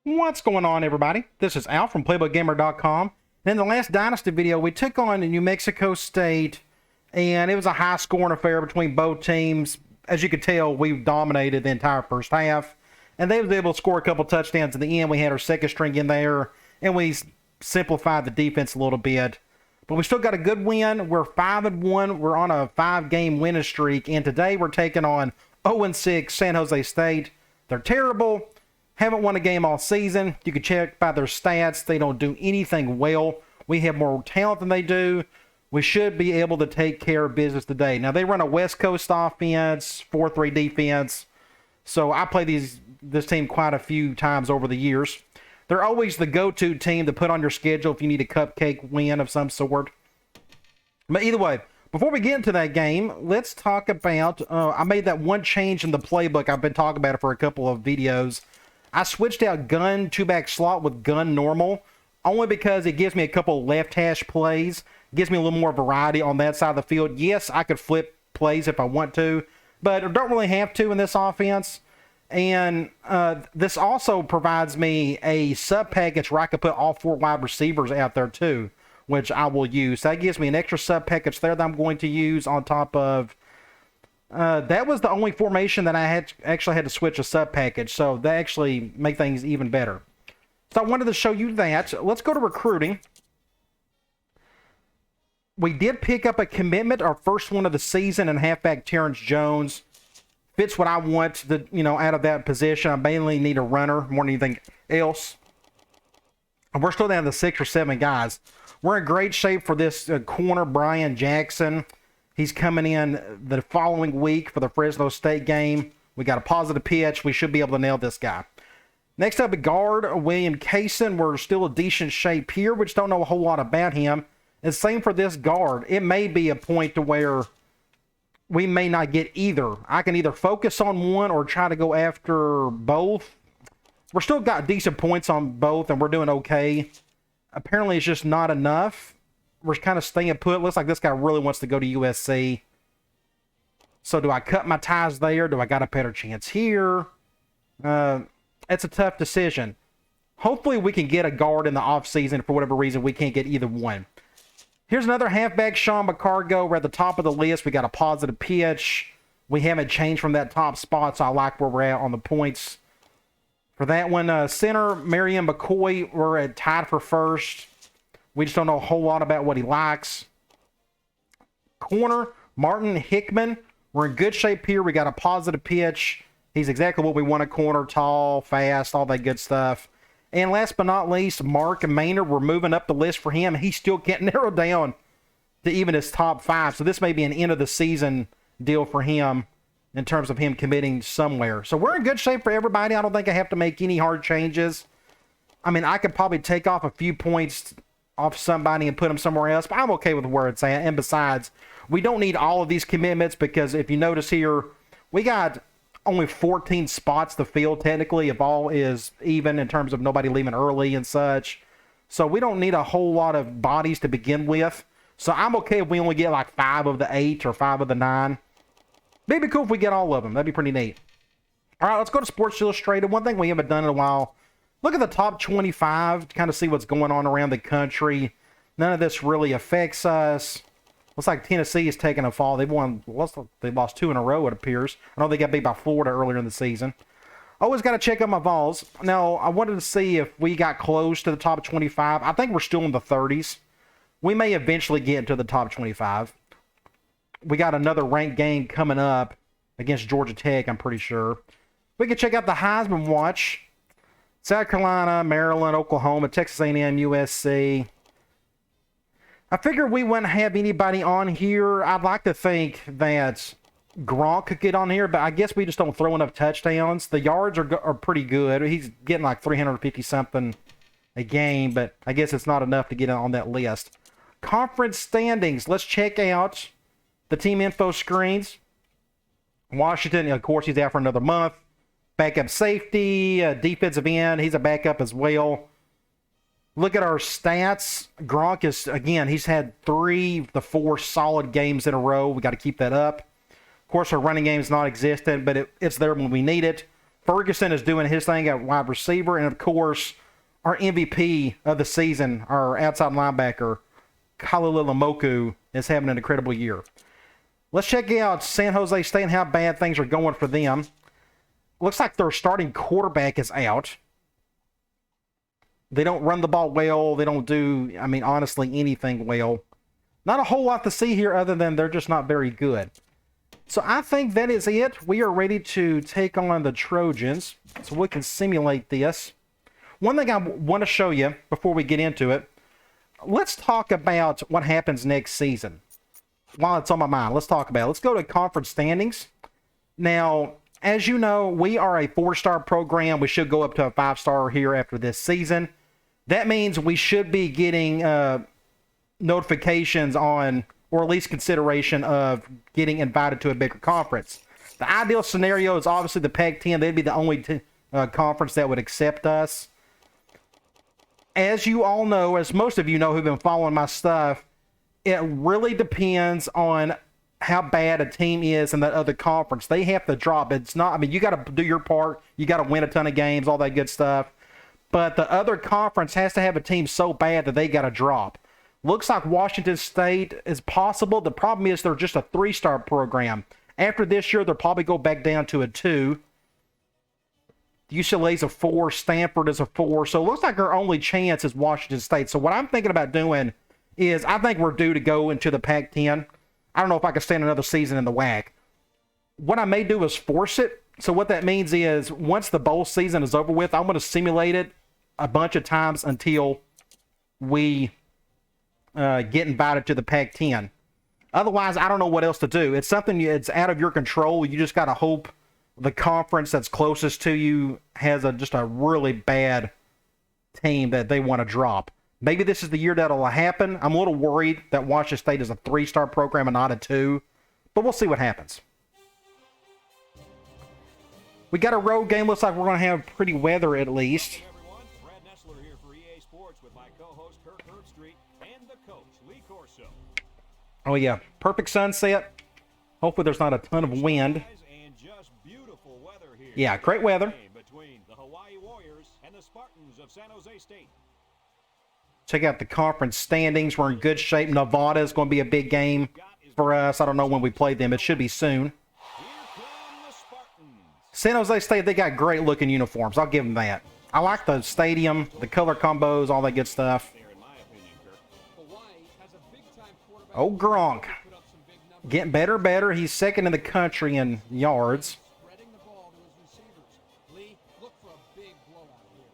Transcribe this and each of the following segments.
What's going on, everybody? This is Al from PlaybookGamer.com. And in the last Dynasty video, we took on New Mexico State, and it was a high-scoring affair between both teams. As you could tell, we dominated the entire first half, and they was able to score a couple touchdowns in the end. We had our second string in there, and we simplified the defense a little bit. But we still got a good win. We're 5-1. We're on a 5-game winning streak, and today we're taking on 0-6 San Jose State. They're terrible. Haven't won a game all season. You can check by their stats. They don't do anything well. We have more talent than they do. We should be able to take care of business today. Now, they run a West Coast offense, 4-3 defense. So I play this team quite a few times over the years. They're always the go-to team to put on your schedule if you need a cupcake win of some sort. But either way, before we get into that game, let's talk about... I made that one change in the playbook. I've been talking about it for a couple of videos. I switched out gun two-back slot with gun normal, only because it gives me a couple left hash plays. It gives me a little more variety on that side of the field. Yes, I could flip plays if I want to, but I don't really have to in this offense. And this also provides me a sub-package where I could put all 4 wide receivers out there too, which I will use. So that gives me an extra sub-package there that I'm going to use on top of... that was the only formation that I actually had to switch a sub-package, so that actually make things even better. So I wanted to show you that. Let's go to recruiting. We did pick up a commitment, our first one of the season, and halfback Terrence Jones. Fits what I want out of that position. I mainly need a runner more than anything else. And we're still down to 6 or 7 guys. We're in great shape for this corner, Brian Jackson. He's coming in the following week for the Fresno State game. We got a positive pitch. We should be able to nail this guy. Next up, a guard, William Kaysen. We're still in decent shape here. We just don't know a whole lot about him. And same for this guard. It may be a point to where we may not get either. I can either focus on one or try to go after both. We're still got decent points on both, and we're doing okay. Apparently, it's just not enough. We're kind of staying put. Looks like this guy really wants to go to USC. So do I cut my ties there? Do I got a better chance here? It's a tough decision. Hopefully we can get a guard in the offseason. For whatever reason, we can't get either one. Here's another halfback, Sean McCargo. We're at the top of the list. We got a positive pitch. We haven't changed from that top spot, so I like where we're at on the points. For that one, center, Marion McCoy, we're at tied for first. We just don't know a whole lot about what he likes. Corner, Martin Hickman. We're in good shape here. We got a positive pitch. He's exactly what we want a corner. Tall, fast, all that good stuff. And last but not least, Mark Maynard. We're moving up the list for him. He still can't narrow down to even his top 5. So this may be an end-of-the-season deal for him in terms of him committing somewhere. So we're in good shape for everybody. I don't think I have to make any hard changes. I mean, I could probably take off a few points off somebody and put them somewhere else, but I'm okay with where it's at. And besides, we don't need all of these commitments because if you notice here, we got only 14 spots to fill technically if all is even in terms of nobody leaving early and such. So we don't need a whole lot of bodies to begin with. So I'm okay if we only get like 5 of the 8 or 5 of the 9. Maybe cool if we get all of them. That'd be pretty neat. All right, let's go to Sports Illustrated. One thing we haven't done in a while. Look at the top 25 to kind of see what's going on around the country. None of this really affects us. Looks like Tennessee is taking a fall. They lost 2 in a row, it appears. I know they got beat by Florida earlier in the season. Always got to check on my Vols. Now, I wanted to see if we got close to the top 25. I think we're still in the 30s. We may eventually get into the top 25. We got another ranked game coming up against Georgia Tech, I'm pretty sure. We can check out the Heisman Watch. South Carolina, Maryland, Oklahoma, Texas A&M, USC. I figured we wouldn't have anybody on here. I'd like to think that Gronk could get on here, but I guess we just don't throw enough touchdowns. The yards are pretty good. He's getting like 350-something a game, but I guess it's not enough to get on that list. Conference standings. Let's check out the team info screens. Washington, of course, he's out for another month. Backup safety, defensive end. He's a backup as well. Look at our stats. Gronk is, again, he's had 3 to 4 solid games in a row. We got to keep that up. Of course, our running game is not existent, but it's there when we need it. Ferguson is doing his thing at wide receiver. And, of course, our MVP of the season, our outside linebacker, Kalalilamoku, is having an incredible year. Let's check out San Jose State and how bad things are going for them. Looks like their starting quarterback is out. They don't run the ball well. They don't do, I mean, honestly, anything well. Not a whole lot to see here other than they're just not very good. So I think that is it. We are ready to take on the Trojans. So we can simulate this. One thing I want to show you before we get into it. Let's talk about what happens next season. While it's on my mind, let's talk about it. Let's go to conference standings. Now, as you know, we are a 4-star program. We should go up to a 5-star here after this season. That means we should be getting notifications on, or at least consideration of getting invited to a bigger conference. The ideal scenario is obviously the Pac-10. They'd be the only conference that would accept us. As you all know, as most of you know who've been following my stuff, it really depends on how bad a team is in that other conference. They have to drop. It's not, I mean, you got to do your part. You got to win a ton of games, all that good stuff. But the other conference has to have a team so bad that they got to drop. Looks like Washington State is possible. The problem is they're just a 3-star program. After this year, they'll probably go back down to a 2. UCLA's a 4. Stanford is a 4. So it looks like our only chance is Washington State. So what I'm thinking about doing is I think we're due to go into the Pac-10. I don't know if I can stand another season in the WAC. What I may do is force it. So what that means is once the bowl season is over with, I'm going to simulate it a bunch of times until we get invited to the Pac-10. Otherwise, I don't know what else to do. It's something it's out of your control. You just got to hope the conference that's closest to you has just a really bad team that they want to drop. Maybe this is the year that'll happen. I'm a little worried that Washington State is a 3-star program and not a 2. But we'll see what happens. We got a road game. Looks like we're going to have pretty weather at least. Hey everyone, Brad Nessler here for EA Sports with my co-host Kurt Herbstreit and the coach Lee Corso. Oh yeah, perfect sunset. Hopefully there's not a ton of wind. And just beautiful weather here. Yeah, great weather. Between the Hawaii Warriors and the Spartans of San Jose State. Check out the conference standings. We're in good shape. Nevada is going to be a big game for us. I don't know when we play them. It should be soon. Here come the Spartans. San Jose State, they got great looking uniforms. I'll give them that. I like the stadium, the color combos, all that good stuff. In my opinion, Kurt. Oh, Gronk. Getting better and better. He's second in the country in yards. Spreading the ball to his receivers. Lee, look for a big blowout here.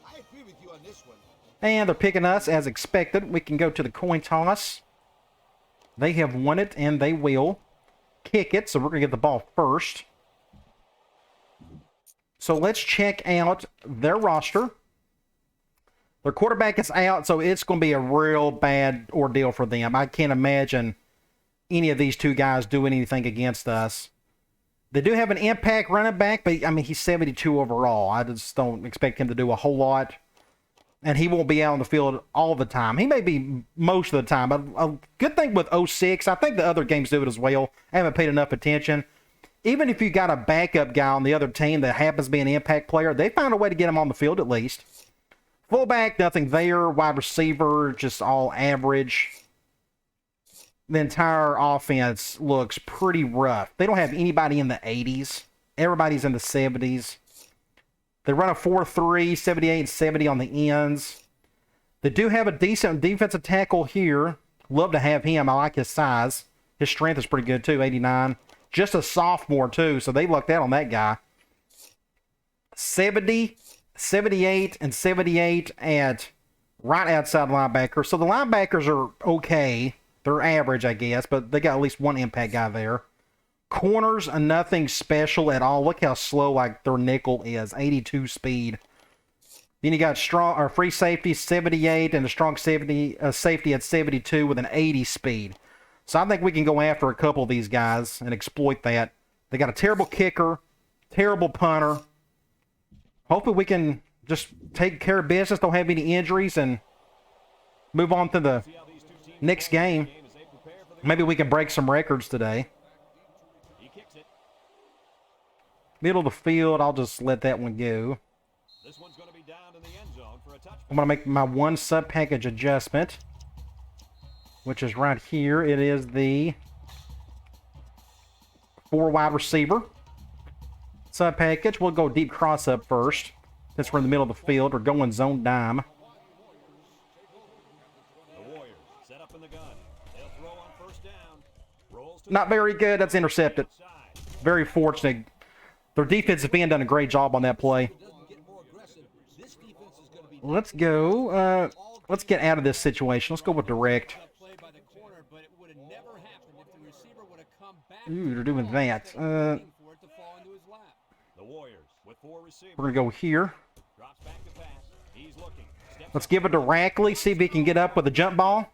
I agree with you on this one. And they're picking us as expected. We can go to the coin toss. They have won it, and they will kick it. So we're going to get the ball first. So let's check out their roster. Their quarterback is out, so it's going to be a real bad ordeal for them. I can't imagine any of these two guys doing anything against us. They do have an impact running back, but, I mean, he's 72 overall. I just don't expect him to do a whole lot. And he won't be out on the field all the time. He may be most of the time. But a good thing with 06, I think the other games do it as well. I haven't paid enough attention. Even if you got a backup guy on the other team that happens to be an impact player, they find a way to get him on the field at least. Fullback, nothing there. Wide receiver, just all average. The entire offense looks pretty rough. They don't have anybody in the 80s. Everybody's in the 70s. They run a 4-3, 78 and 70 on the ends. They do have a decent defensive tackle here. Love to have him. I like his size. His strength is pretty good too, 89. Just a sophomore too, so they lucked out on that guy. 70, 78, and 78 at right outside linebacker. So the linebackers are okay. They're average, I guess, but they got at least one impact guy there. Corners are nothing special at all. Look how slow like their nickel is, 82 speed. Then you got strong or free safety 78 and a strong safety at 72 with an 80 speed. So I think we can go after a couple of these guys and exploit that. They got a terrible kicker, terrible punter. Hopefully we can just take care of business, don't have any injuries, and move on to the next game. Maybe we can break some records today. Middle of the field, I'll just let that one go. This one's going to be down in the end zone for a touchback. I'm going to make my one sub-package adjustment, which is right here. It is the 4 wide receiver sub-package. We'll go deep cross-up first. Since we're in the middle of the field, we're going zone dime. The Warriors set up in the gun. They'll throw on first down. Rolls to Not very good. That's intercepted. outside. Very fortunate. Their defensive end done a great job on that play. Doesn't get more aggressive. This defense is going to be Let's go. Let's get out of this situation. Let's go with direct. that play by the corner, but it would have never happened if the receiver would have come back. Ooh, they're doing that. Waiting for it to fall into his lap. The Warriors with 4 receivers. We're going to go here. Drops back to pass. He's looking. Steps Let's give it directly. See if he can get up with a jump ball.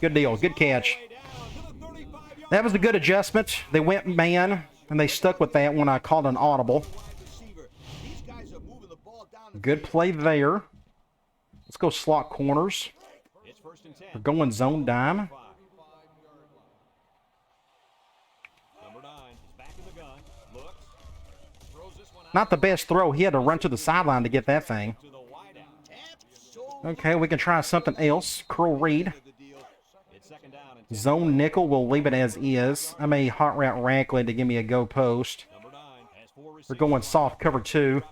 Good deal. Good catch. way down to the 35-yard That was a good adjustment. They went man, and they stuck with that when I called an audible. These guys are moving the ball down. Good play there. Let's go slot corners. It's first and 10. We're going zone dime. Number 9 is back in the gun. Looks. Throws this one out Not the best throw. He had to run to the sideline to get that thing. to the wideout. Okay, we can try something else. Curl read. It's second down and 10. Zone nickel. We'll leave it as is. I may hot route Rackley to give me a go post. Number 9 has 4 receivers. We're going soft cover 2. Back.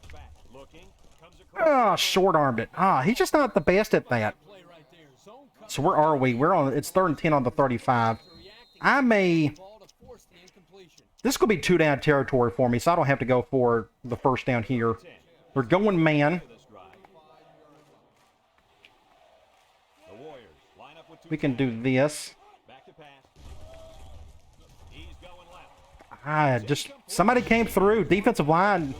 Looking. Comes across. Ah, short armed it. He's just not the best at that. Play right there. Zone cover So where are we? We're on. It's 3rd and 10 on the 35. reacting I may. ball to force the incompletion. This could be 2-down territory for me, so I don't have to go for the first down here. We're going man. This drive. The Warriors line up with 2. We can do this. Back to pass. He's going left. Just somebody came through. Defensive line.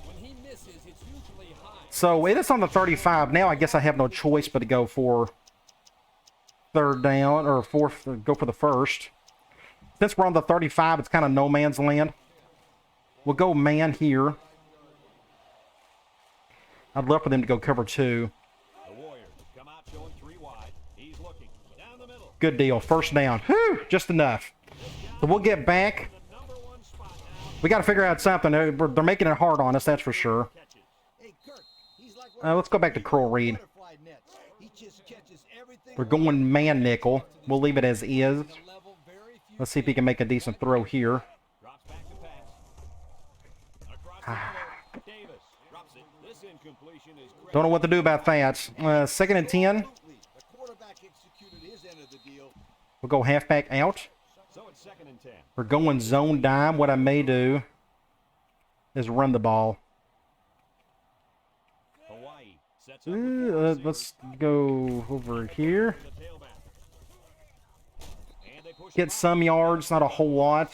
When he misses, it's usually high. So it is on the 35 now. I guess I have no choice but to go for 3rd down or 4th. Go for the first. Since we're on the 35, it's kind of no man's land. We'll go man here. I'd love for them to go cover 2. The Warriors come out showing 3 wide. He's looking down the middle. Good deal. First down. Whew, just enough. So we'll get back. The number 1 spot now. We got to figure out something. They're making it hard on us, that's for sure. Catches. Hey, Kirk, he's like Let's go back to curl read. butterfly nets. He just catches everything. We're going man nickel. We'll leave it as is. The level very few Let's see if he can make a decent throw here. Drops back to pass. Across the middle. Davis drops it. This incompletion is great. Don't know what to do about that. 2nd and 10. The quarterback executed his end of the deal. We'll go halfback out. So it's second and 10. We're going zone dime. What I may do is run the ball. Hawaii sets up with 4 receivers. Let's go over here. The tailback. And they push Get some yards, not a whole lot.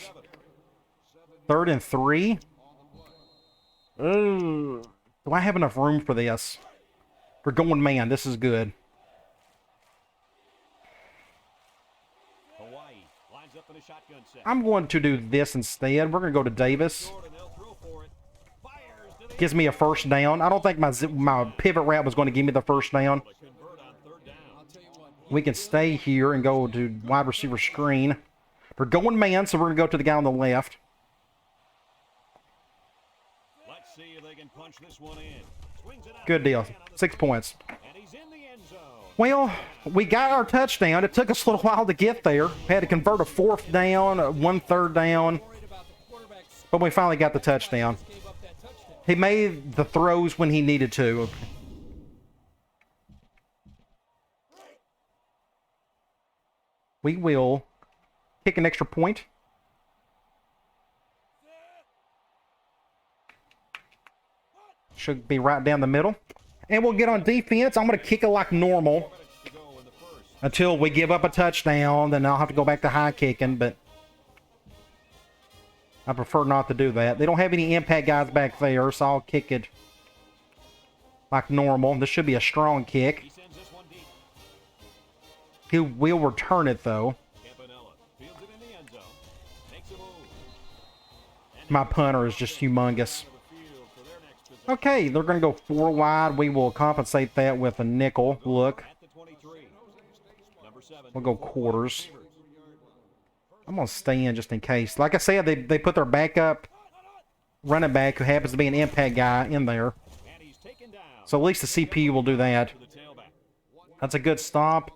3rd and 3. Do I have enough room for this? We're going man. This is good. Hawaii lines up in a shotgun set. I'm going to do this instead. We're going to go to Davis. Jordan, they'll throw for it. Fires to the Gives me a first down. I don't think my pivot route was going to give me the first down. convert on 3rd down. I'll tell you what, We can stay here and go to wide receiver screen. We're going man, so we're going to go to the guy on the left. Let's see if they can punch this one in. Swings it out. Good deal. Man on the 6 points. And he's in the end zone. Well, we got our touchdown. It took us a little while to get there. Had to convert a 4th down, 1 3rd down, worried about the quarterback's but we finally got the touchdown. gave up that touchdown. He made the throws when he needed to. We will kick an extra point. Should be right down the middle. And we'll get on defense. I'm going to kick it like normal Minutes to go in the first. until we give up a touchdown. Then I'll have to go back to high kicking, but I prefer not to do that. They don't have any impact guys back there, so I'll kick it like normal. This should be a strong kick. He sends this one deep. He will return it, though. Campanella fields it in the end zone. Makes a move. And My punter is just humongous. out of the field for their next possession. Okay, they're going to go 4 wide. We will compensate that with a nickel look. At the 23. Number 7. We'll go quarters. I'm going to stay in just in case. Like I said, they put their backup running back who happens to be an impact guy in there. And he's taken down. So at least the CPU will do that. To the tailback. That's a good stop.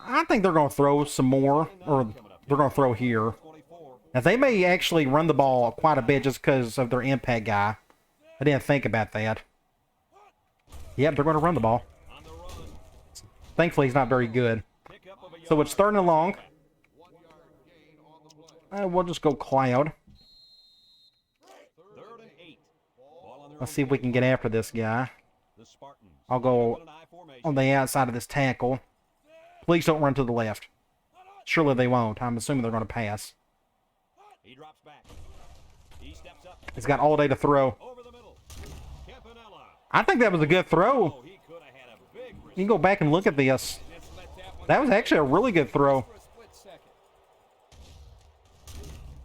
I think they're going to throw some more, or they're going to throw here. 24. Now, they may actually run the ball quite a bit just because of their impact guy. I didn't think about that. Yep, they're going to run the ball. On the run. Thankfully, he's not very good. Pick up of a So yard. it's 3rd and long. We'll just go cloud. 3rd and 8. Ball on their Let's own see if we can get after this guy. The Spartans. I'll go Open an I formation. on the outside of this tackle. Please don't run to the left. Surely they won't. I'm assuming they're going to pass. He drops back. He steps up. He's got all day to throw. Over the middle. Campanella. I think that was a good throw. Oh, he could have had a big You can go back and look at this. Just let that one That was actually a really good throw. for a split second.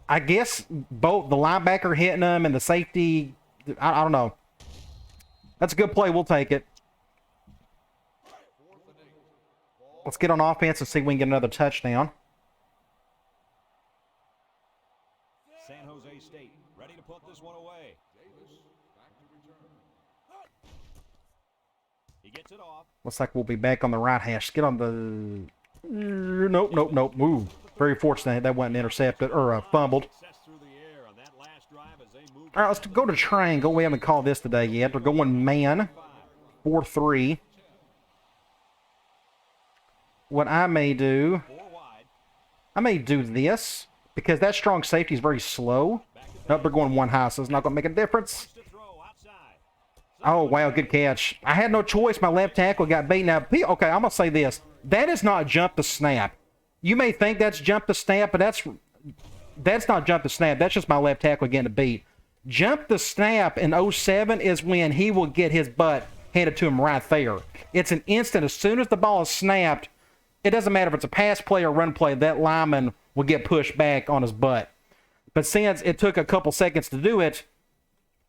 I guess both the linebacker hitting him and the safety, I don't know. That's a good play. We'll take it. Let's get on offense and see if we can get another touchdown. San Jose State ready to put this one away. He gets it off. Looks like we'll be back on the right hash. Get on the... Nope. Ooh, very fortunate that wasn't intercepted or fumbled. Success through the air on that last drive as they move. All right, let's go to triangle. We haven't called this today yet. We're going man. 4-3. What I may do... 4 wide. I may do this because that strong safety is very slow. Nope, they're going 1 high, so it's not going to make a difference. To throw outside. Oh, wow, good catch. I had no choice. My left tackle got beat. Now, okay, I'm going to say this. That is not jump the snap. You may think that's jump the snap, but that's not jump the snap. That's just my left tackle getting beat. Jump the snap in 07 is when he will get his butt handed to him right there. It's an instant. As soon as the ball is snapped, it doesn't matter if it's a pass play or run play, that lineman will get pushed back on his butt. But since it took a couple seconds to do it,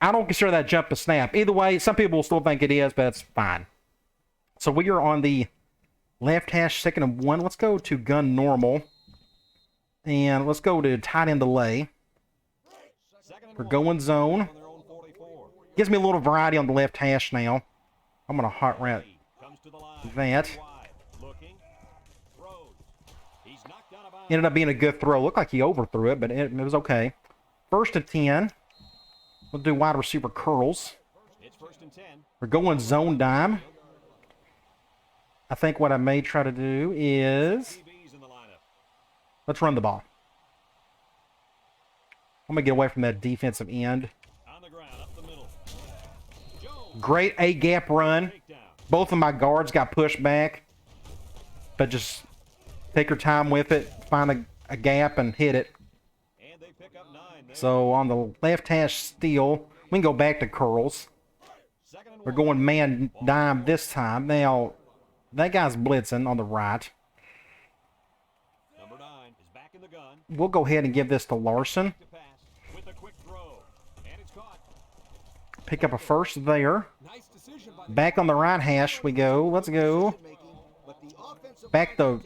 I don't consider that jump the snap. Either way, some people will still think it is, but it's fine. So we are on the left hash, 2nd and 1. Let's go to gun normal. And let's go to tight end delay. We're going zone. On their own 44. Gives me a little variety on the left hash now. I'm going to hot route Comes to the line. that. Wide. Looking. Throws. He's knocked out of bounds. Ended up being a good throw. Looked like he overthrew it, but it was okay. 1st and 10. We'll do wide receiver curls. It's 1st and 10. We're going zone dime. I think what I may try to do is DBs in the lineup. let's run the ball. I'm going to get away from that defensive end. On the ground, up the middle. Jones. Great A-gap run. Takedown. Both of my guards got pushed back. But just take your time with it. Find a gap and hit it. And they pick up 9 there. So on the left hash steal, we can go back to curls. 2nd and We're 1. going man dime this time. Now, that guy's blitzing on the right. Number 9 is back in the gun. We'll go ahead and give this to Larson. To pass with a quick throw. And it's caught. Pick up a first there. Nice decision by the Back on the right hash we go. Let's go. but the offensive Back the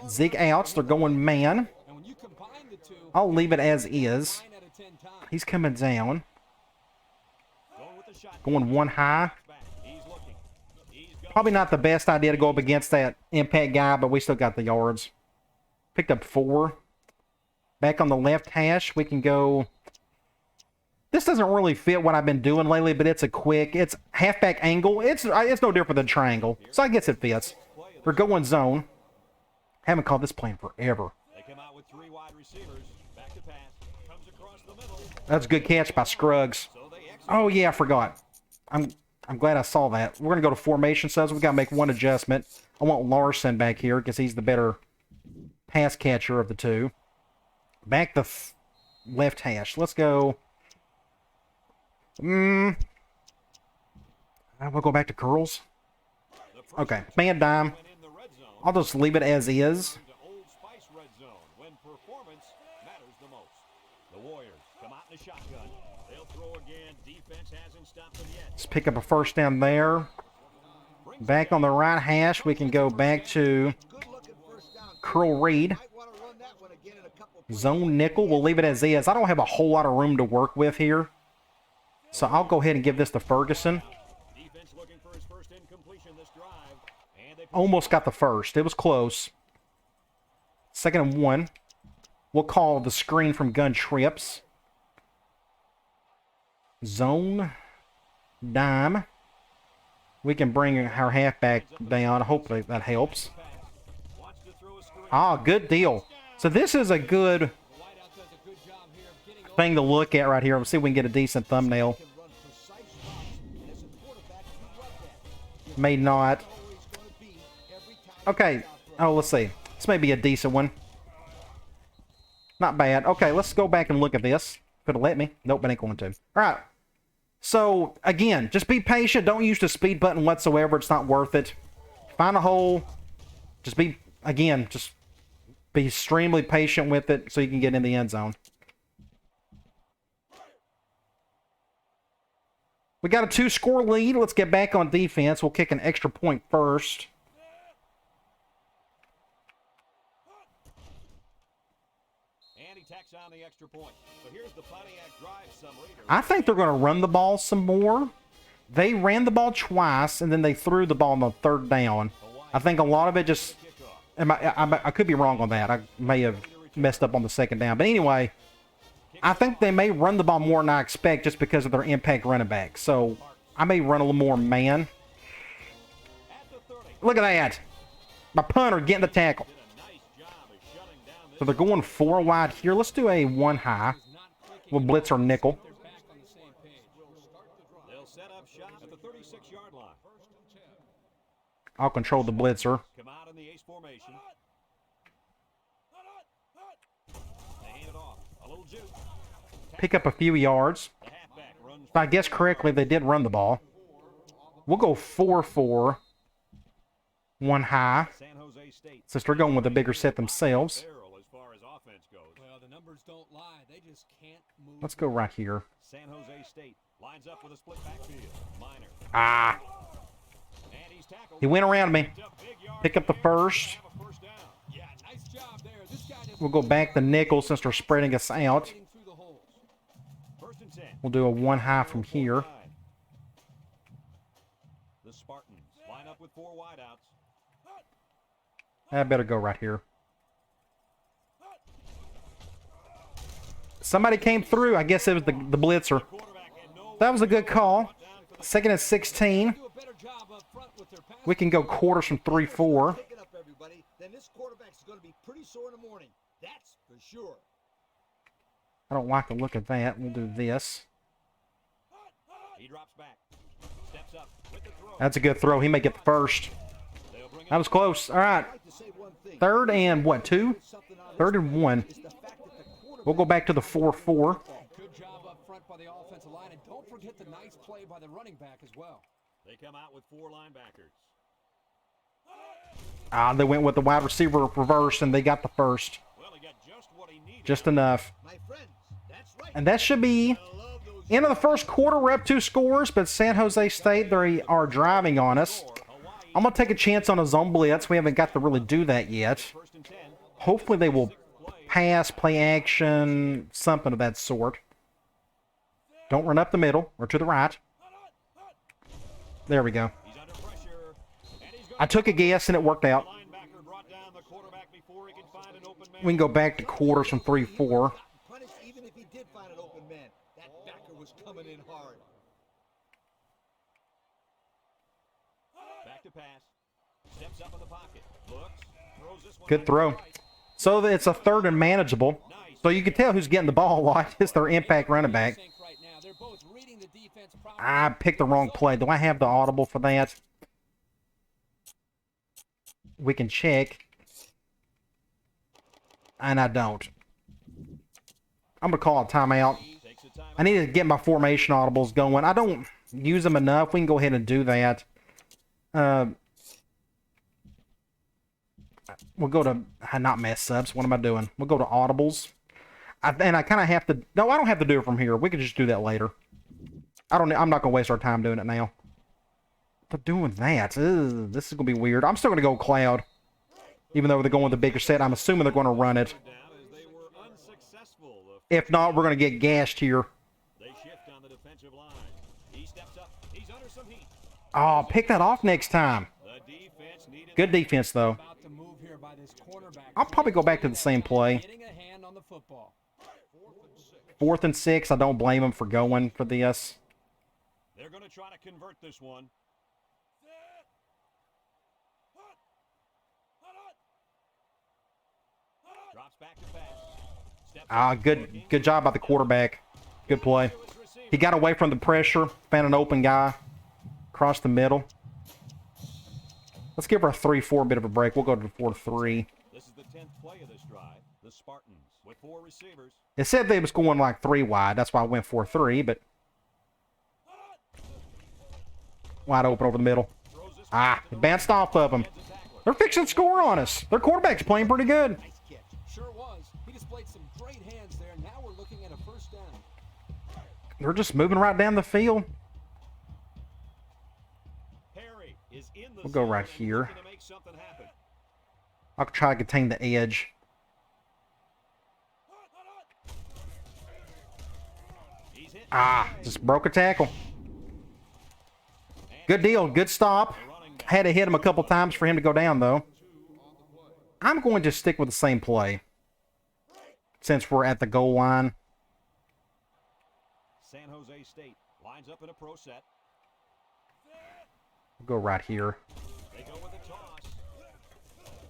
zig outs. They're going man. and when you combine the two, I'll leave it as is. 9 out of 10 times. He's coming down. Going with the shot. Going 1 high. Back. He's looking. He's going. Probably not the best idea to go up against that impact guy, but we still got the yards. Picked up 4. Back on the left hash, we can go... This doesn't really fit what I've been doing lately, but it's halfback angle. It's no different than triangle, so I guess it fits. We're going zone. Haven't called this play in forever. They come out with 3 wide receivers. Back to pass. Comes across the middle. That's a good catch by Scruggs. So they execute. Oh yeah, I forgot. I'm glad I saw that. We're gonna go to formation subs. We gotta make one adjustment. I want Larson back here because he's the better pass catcher of the two. Back the left hash. Let's go. We'll go back to curls. Okay, man dime. When in the red zone. I'll just leave it as is. To Old Spice red zone when performance matters the most. The Warriors come out in the shotgun. They'll throw again. Defense hasn't stopped them yet. Let's pick up a first down there. Back on the right hash, we can go back to Good looking first down. curl read. Might want to run that one again in a couple Zone nickel. We'll leave it as is. I don't have a whole lot of room to work with here. So I'll go ahead and give this to Ferguson. Defense looking for his first incompletion this drive. And they Almost got the first. It was close. 2nd and 1. We'll call the screen from gun trips. Zone. Dime. We can bring our halfback down. Hopefully that helps. wants to throw a screen. Ah, good deal. So this is a good The wideout does a good job here of getting over thing to look at right here. Let's see if we can get a decent thumbnail. and run precise routes. And as a quarterback, you love that. May not. Always going to be every time. Okay. Oh, let's see. This may be a decent one. Not bad. Okay, let's go back and look at this. If it'll let me. Nope, it ain't going to. All right. So, again, just be patient. Don't use the speed button whatsoever. It's not worth it. Find a hole. Just be, again, just be extremely patient with it so you can get in the end zone. We got a 2-score lead. Let's get back on defense. We'll kick an extra point first. And he tacks on the extra point. So here's the Pontiac drive summary. I think they're going to run the ball some more. They ran the ball twice, and then they threw the ball on the 3rd down. I think a lot of it just... I could be wrong on that. I may have messed up on the 2nd down. But anyway, I think they may run the ball more than I expect just because of their impact running back. So I may run a little more man. Look at that. My punter getting the tackle. So they're going 4 wide here. Let's do a 1 high. We'll blitz or nickel. They're back on the same page. We'll start the drive. They'll set up shop at the 36-yard line. I'll control the blitzer. Come out in the ace formation. They hand it off. A little juke. Pick up a few yards. The halfback runs. If I guess correctly, they did run the ball. We'll go 4-4. 1 high. San Jose State. Since they're going with a bigger set themselves. Barrel as far as offense goes. Well, the numbers don't lie. They just can't move. Let's go right here. San Jose State lines up with a split backfield. Minor. Ah, And he's tackled. he went around me. Picked up big yards Pick up the there. first. Have a first down. Yeah, nice job there. This guy just We'll go back to nickel since they're spreading us out. getting through the holes. First and 10. We'll do a 1 high from here. The Spartans line up with 4 wideouts. I better go right here. Somebody came through. I guess it was the blitzer. Quarterback had no That was a good call. 2nd and 16. Do a better job up front with their pass. We can go quarters from 3-4. Pick it up, everybody. Then this quarterback's going to be pretty sore in the morning. That's for sure. I don't like the look of that. We'll do this. He drops back. Steps up with the throw. That's a good throw. He may get the first. They'll bring That was close. All right. I'd like to say one thing. 3rd and what, 2? Something out of 3rd and 1. is the fact that the quarterback We'll go back to the 4-4. Good job up front by the offensive line, and don't forget the nice play by the running back as well. They come out with 4 linebackers. Ah, they went with the wide receiver reverse, and they got the first. Well, he got just what he needed. Just enough. my friends. That's right. And that should be I love those. end of the first quarter. We're up 2 scores, but San Jose State, they are driving on us. I'm going to take a chance on a zone blitz. We haven't got to really do that yet. First and 10. Hopefully they will pass, play action, something of that sort. Don't run up the middle or to the right. There we go. He's under pressure. And he's I took a guess and it worked out. linebacker brought down the quarterback before he can find an open man. We can go back to quarters from 3-4. Punish even if he did find an open man. That backer was coming in hard. Back to pass. Steps up in the pocket. Looks. Throws this one Good out throw. to the right. So it's a 3rd and manageable. So you can tell who's getting the ball a lot. It's their impact running back. Sync right now. They're both reading the defense properly. I picked the wrong play. Do I have the audible for that? We can check. And I don't. I'm going to call a timeout. Takes a time. I need to get my formation audibles going. I don't use them enough. We can go ahead and do that. We'll go to, not mess ups. What am I doing? We'll go to audibles. And I kind of have to, no, I don't have to do it from here. We can just do that later. I'm not going to waste our time doing it now. But doing that, ugh, this is going to be weird. I'm still going to go cloud. Even though they're going with the bigger set, I'm assuming they're going to run it. Down as they were If not, we're going to get gashed here. They shift on the defensive line. He steps up. He's under some heat. Oh, pick that off next time. The defense needed Good defense, though. About to move here by this quarterback. I'll probably go back to the same play. Getting a hand on the football. 4th and 6. I don't blame him for going for this. They're going to try to convert this one. Drops back to pass. Steps Ah, good job by the quarterback. Good play. He got away from the pressure, found an open guy, across the middle. Let's give her a 3-4 bit of a break. We'll go to the 4-3. This is the 10th play of this drive. The Spartans with 4 receivers. It said they was going like 3 wide. That's why I went 4-3, but wide open over the middle. Ah, it bounced off of them. They're fixing to score on us. Their quarterback's playing pretty good. Nice catch. Sure was. He displayed some great hands there. Now we're looking at a first down. They're just moving right down the field. Perry is in the We'll go zone right and here. looking to make something happen. I'll try to contain the edge. He's hit. Ah, just broke a tackle. Good deal. Good stop. Had to hit him a couple times for him to go down, though. I'm going to stick with the same play since we're at the goal line. San Jose State lines up in a pro set. We'll go right here. They go with a toss.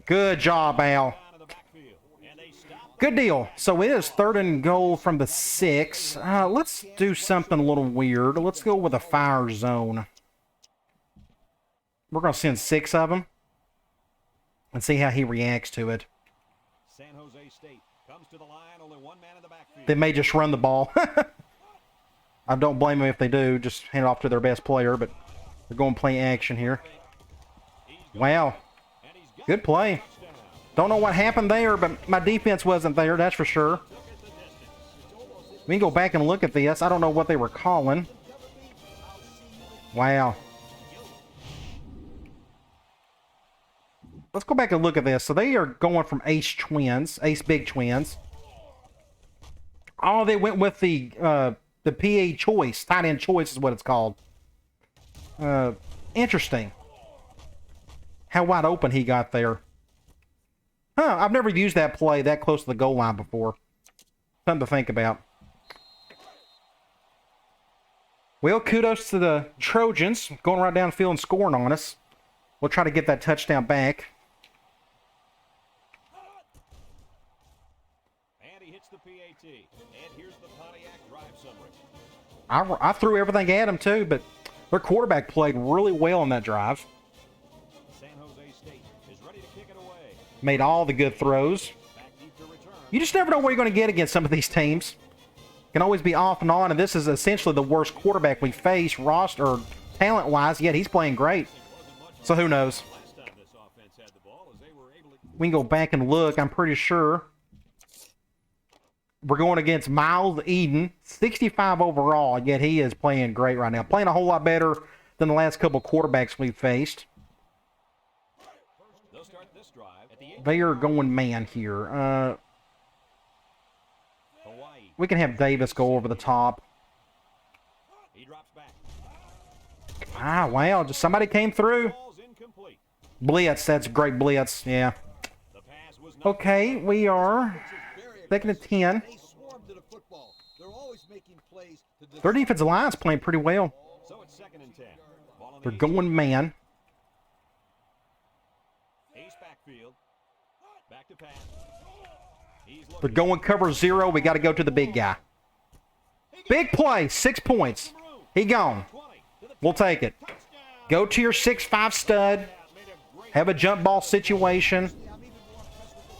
Good job, Al. Down to the backfield. And they stop. Good deal. So it is 3rd and goal from the 6. Let's do something a little weird. Let's go with a fire zone. We're going to send 6 of them and see how he reacts to it. San Jose State comes to the line. Only one man in the backfield. They may just run the ball. I don't blame them if they do. Just hand it off to their best player, but they're going to play action here. Wow. And he's got Good play. a touchdown. Don't know what happened there, but my defense wasn't there, that's for sure. We can go back and look at this. I don't know what they were calling. Wow. Let's go back and look at this. So they are going from ace big twins. Oh, they went with the PA choice. Tight end choice is what it's called. Interesting. How wide open he got there. Huh, I've never used that play that close to the goal line before. Something to think about. Well, kudos to the Trojans going right downfield and scoring on us. We'll try to get that touchdown back. And he hits the PAT. And here's the Pontiac drive summary. I threw everything at him too, but their quarterback played really well on that drive. San Jose State is ready to kick it away. Made all the good throws. Back deep to return. You just never know what you're going to get against some of these teams. Can always be off and on, and this is essentially the worst quarterback we face, roster talent-wise, yet he's playing great. So who knows? Last time this offense had the ball as they were able to We can go back and look. I'm pretty sure we're going against Miles Eden, 65 overall, yet he is playing great right now. Playing a whole lot better than the last couple quarterbacks we've faced. they'll start this drive at the 8. They are going man here. Hawaii. We can have Davis go over the top. He drops back. Ah, wow, just somebody came through. Ball's incomplete. Blitz, that's a great blitz, yeah. The pass was not Okay, we are second and 10. They swarm to the football. They're always making plays to Their defensive line's playing pretty well. so it's 2nd and 10. Ball on They're the going man. Ace backfield. Back to pass. He's They're looking. going cover 0. We got to go to the big guy. Big play, 6 points. He gone. 20 to the We'll take it. touchdown. Go to your 6'5 stud. Made a great Have a jump ball situation.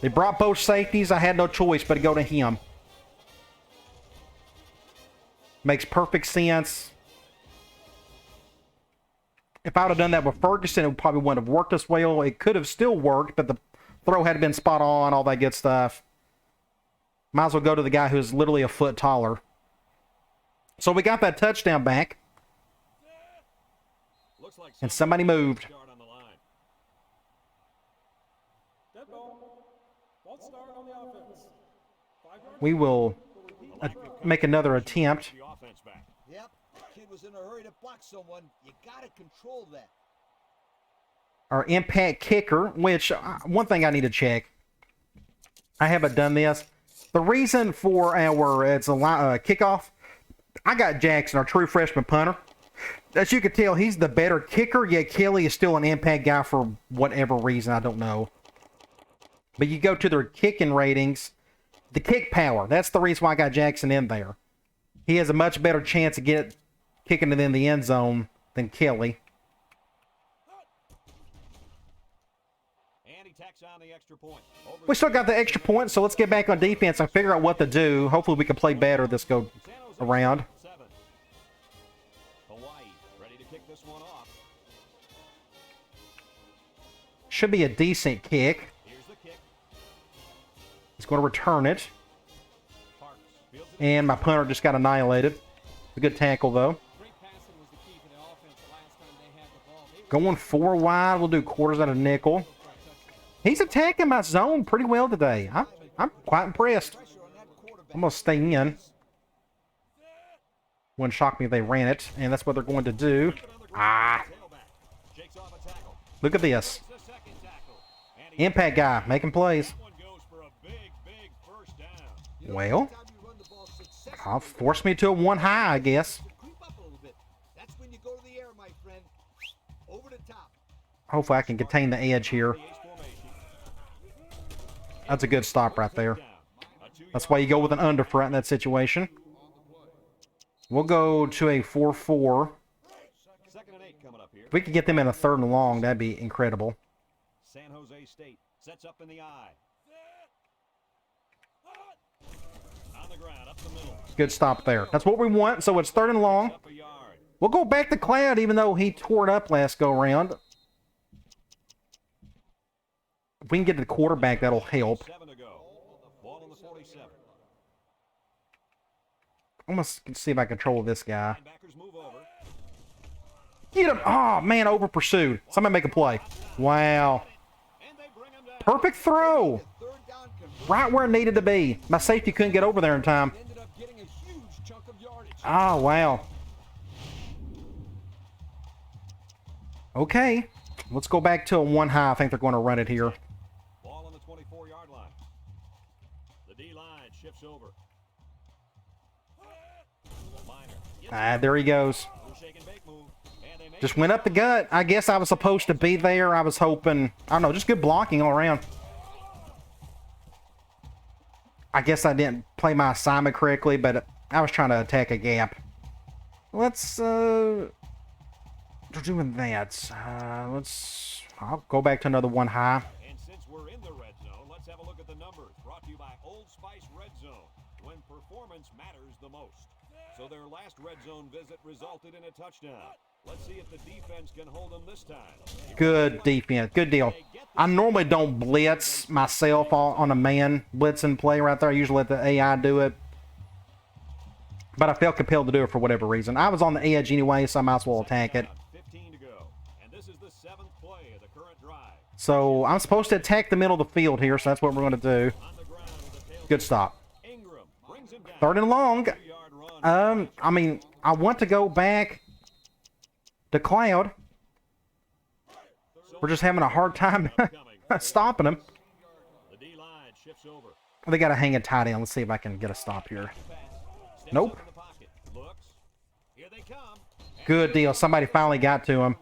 They brought both safeties. I had no choice but to go to him. Makes perfect sense. If I would have done that with Ferguson, it probably wouldn't have worked as well. It could have still worked, but the throw had been spot on, all that good stuff. Might as well go to the guy who's literally a foot taller. So we got that touchdown back, Looks like and somebody moved. start on the line. Dead ball. False start on the offense. 5 yards. We will make another attempt. The offense back. Yep, the kid was in a hurry to block someone. You gotta control that. Our impact kicker, which one thing I need to check. I haven't done this. The reason for it's a kickoff, I got Jackson, our true freshman punter. As you can tell, he's the better kicker, yet Kelly is still an impact guy for whatever reason, I don't know. But you go to their kicking ratings, the kick power, that's the reason why I got Jackson in there. He has a much better chance of kicking it in the end zone than Kelly. And he tacks on the extra point. We still got the extra point, so let's get back on defense and figure out what to do. Hopefully we can play better this go around. Hawaii ready to kick this one off. Should be a decent kick. Here's the kick. He's going to return it. Parks fields it. And my punter just got annihilated. A good tackle, though. Great passing was the key for the offense the last time they had the ball. They were Going 4 wide. We'll do quarters out of nickel. for a touchdown. He's attacking my zone pretty well today. I'm quite impressed. Pressure on that quarterback. I'm going to stay in. Wouldn't shock me if they ran it. And that's what they're going to do. Ah, Tailback. Shakes off a tackle. look at this. The second tackle. And he Impact guy making plays. that one goes for a big first down. You know, Well, every time you run the ball successfully, force me to a 1 high, I guess. creep up a little bit. That's when you go to the air, my friend. Over the top. Hopefully I can contain the edge here. The ace formation. That's a good stop right there. Down. A 2-yard That's why you go with an underfront in that situation. We'll go to a 4-4. second and 8 coming up here. If we could get them in a 3rd and long, that'd be incredible. San Jose State sets up in the eye. On the ground, up the middle. Good stop there. That's what we want. So it's 3rd and long. Up a yard. We'll go back to Cloud, even though he tore it up last go round. If we can get to the quarterback, that'll help. 7 to go. Ball on the 47. I'm going to see if I control this guy. Linebackers move over. Get him. Oh, man, over pursued. Somebody make a play. Wow. And they bring him down. Perfect throw. Third down conversion. Right where it needed to be. My safety couldn't get over there in time. Ended up getting a huge chunk of yardage. Oh, wow. Okay. Let's go back to a 1 high. I think they're going to run it here. Ball on the 24-yard line. The D-line shifts over. Minor. There he goes. Shake and bake move. And they make Just went up the gut. I guess I was supposed to be there. I was hoping. I don't know. Just good blocking all around. I guess I didn't play my assignment correctly, but I was trying to attack a gap. Let's, we're doing that. I'll go back to another 1 high. And since we're in the red zone, let's have a look at the numbers. Brought to you by Old Spice Red Zone, when performance matters the most. So their last red zone visit resulted in a touchdown. Let's see if the defense can hold them this time. Good defense. Good deal. I normally don't blitz myself on a man blitzing play right there. I usually let the AI do it. But I felt compelled to do it for whatever reason. I was on the edge anyway, so I might as well attack it. 15 to go. And this is the 7th play of the current drive. So I'm supposed to attack the middle of the field here, so that's what we're going to do. On the ground with the tail. Good stop. Ingram brings him down. 3rd and long. 2-yard run. I mean, I want to go back to Cloud. We're just having a hard time stopping him. The D-line shifts over. They got to hang a tight end. Let's see if I can get a stop here. Steps Nope. up in the pocket. Looks. Here they come. Good deal. Somebody finally got to him.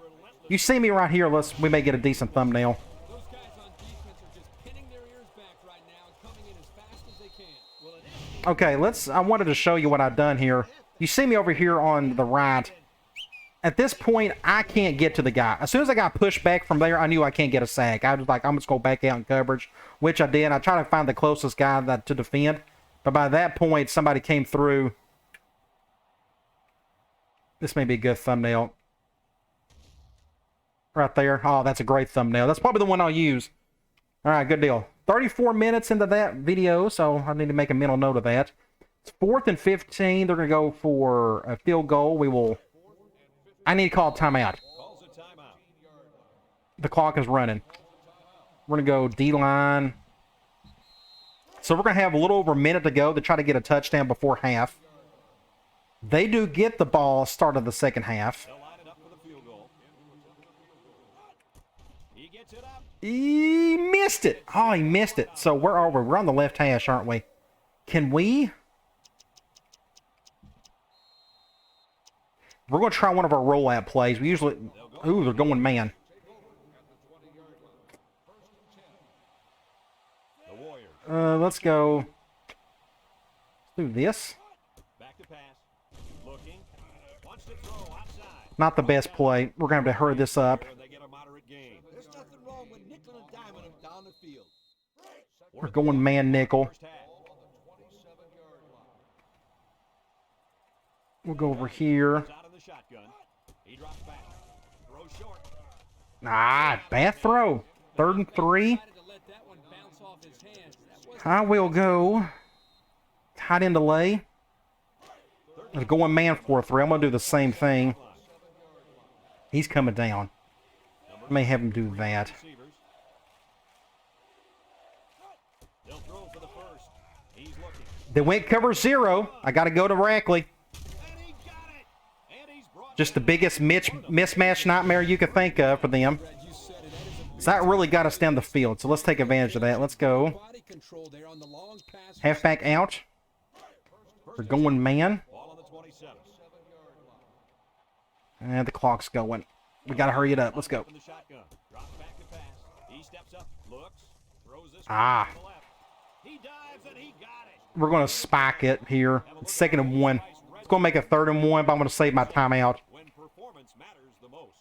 You see me right here. We may get a decent thumbnail. Those guys on defense are just pinning their ears back right now and coming in as fast as they can. Well, it is Okay, I wanted to show you what I've done here. You see me over here on the right. At this point, I can't get to the guy. As soon as I got pushed back from there, I knew I can't get a sack. I was like, I'm just going to back out in coverage, which I did. I tried to find the closest guy to defend. But by that point, somebody came through. This may be a good thumbnail. Right there. Oh, that's a great thumbnail. That's probably the one I'll use. All right, good deal. 34 minutes into that video, so I need to make a mental note of that. It's 4th and 15. They're going to go for a field goal. I need to call a timeout. calls a timeout. The clock is running. We're going to go D-line. So we're going to have a little over a minute to go to try to get a touchdown before half. They do get the ball start of the second half. They'll line it up for the field goal. He gets it up. He missed it. Oh, he missed it. So where are we? We're on the left hash, aren't we? Can we? We're going to try one of our rollout plays. We usually... Ooh, they're going man. The Warriors. Let's go. Let's do this. Back to pass. Looking. Wants to throw outside. Not the best play. We're going to have to hurry this up. They get a moderate gain. There's nothing wrong with nickel and diming him down the field. We're going man nickel. First half. We'll go over here. Out of the shotgun. He drops back. Throw short. Ah, bad throw. 3rd and 3. Decided to let that one bounce off his hands. That wasn't I will go tight end delay. They're going man 4-3. I'm going to do the same thing. He's coming down. I may have him do that. Receivers. They'll throw for the first. He's looking. They went cover 0. I got to go directly. And he got it. And he's brought Just the biggest mismatch nightmare you could think of for them. you said it. That is a So that really got us down the field. So let's take advantage of that. Let's go. body control there on the long pass. Halfback out. We're going man. ball on the 27. And the clock's going. We got to hurry it up. Let's go. From the shotgun. Drops back to pass. He steps up. Looks. Throws this Ah. one to the left. He dives and he got it. We're going to spike it here. It's 2nd and 1. It's going to make a 3rd and 1, but I'm going to save my timeout. When performance matters the most.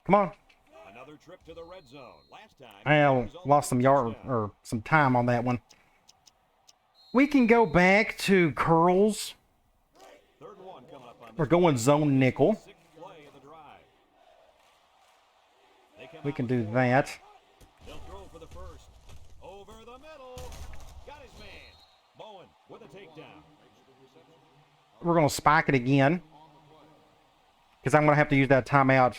Come on. Another trip to the red zone. Last time. I lost some yard or some time on that one. We can go back to curls. 3rd and 1 coming up on We're this going zone nickel. 6th play of the drive. They come We out can with do four. that. They'll throw for the first. Over the middle. Got his man. Bowen with a takedown. We're going to spike it again. Because I'm going to have to use that timeout.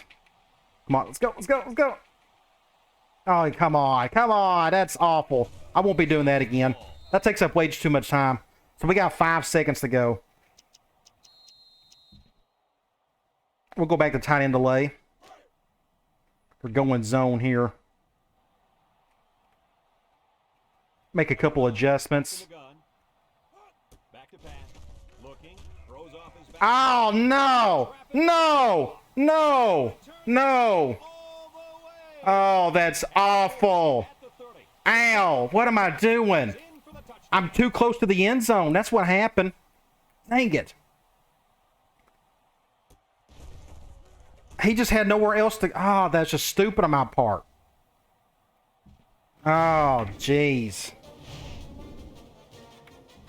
Come on, let's go, let's go, let's go. Oh, come on, come on. That's awful. I won't be doing that again. That takes up way too much time. So we got 5 seconds to go. We'll go back to tight end delay. We're going zone here. Make a couple adjustments. The gun. Back to pass. Looking. Throws off his back. Oh, no! No! No! No! All the way. Oh, that's awful. At the 30. Ow! What am I doing? In for the touchdown. I'm too close to the end zone. That's what happened. Dang it. He just had nowhere else to... Oh, that's just stupid on my part. Oh, jeez.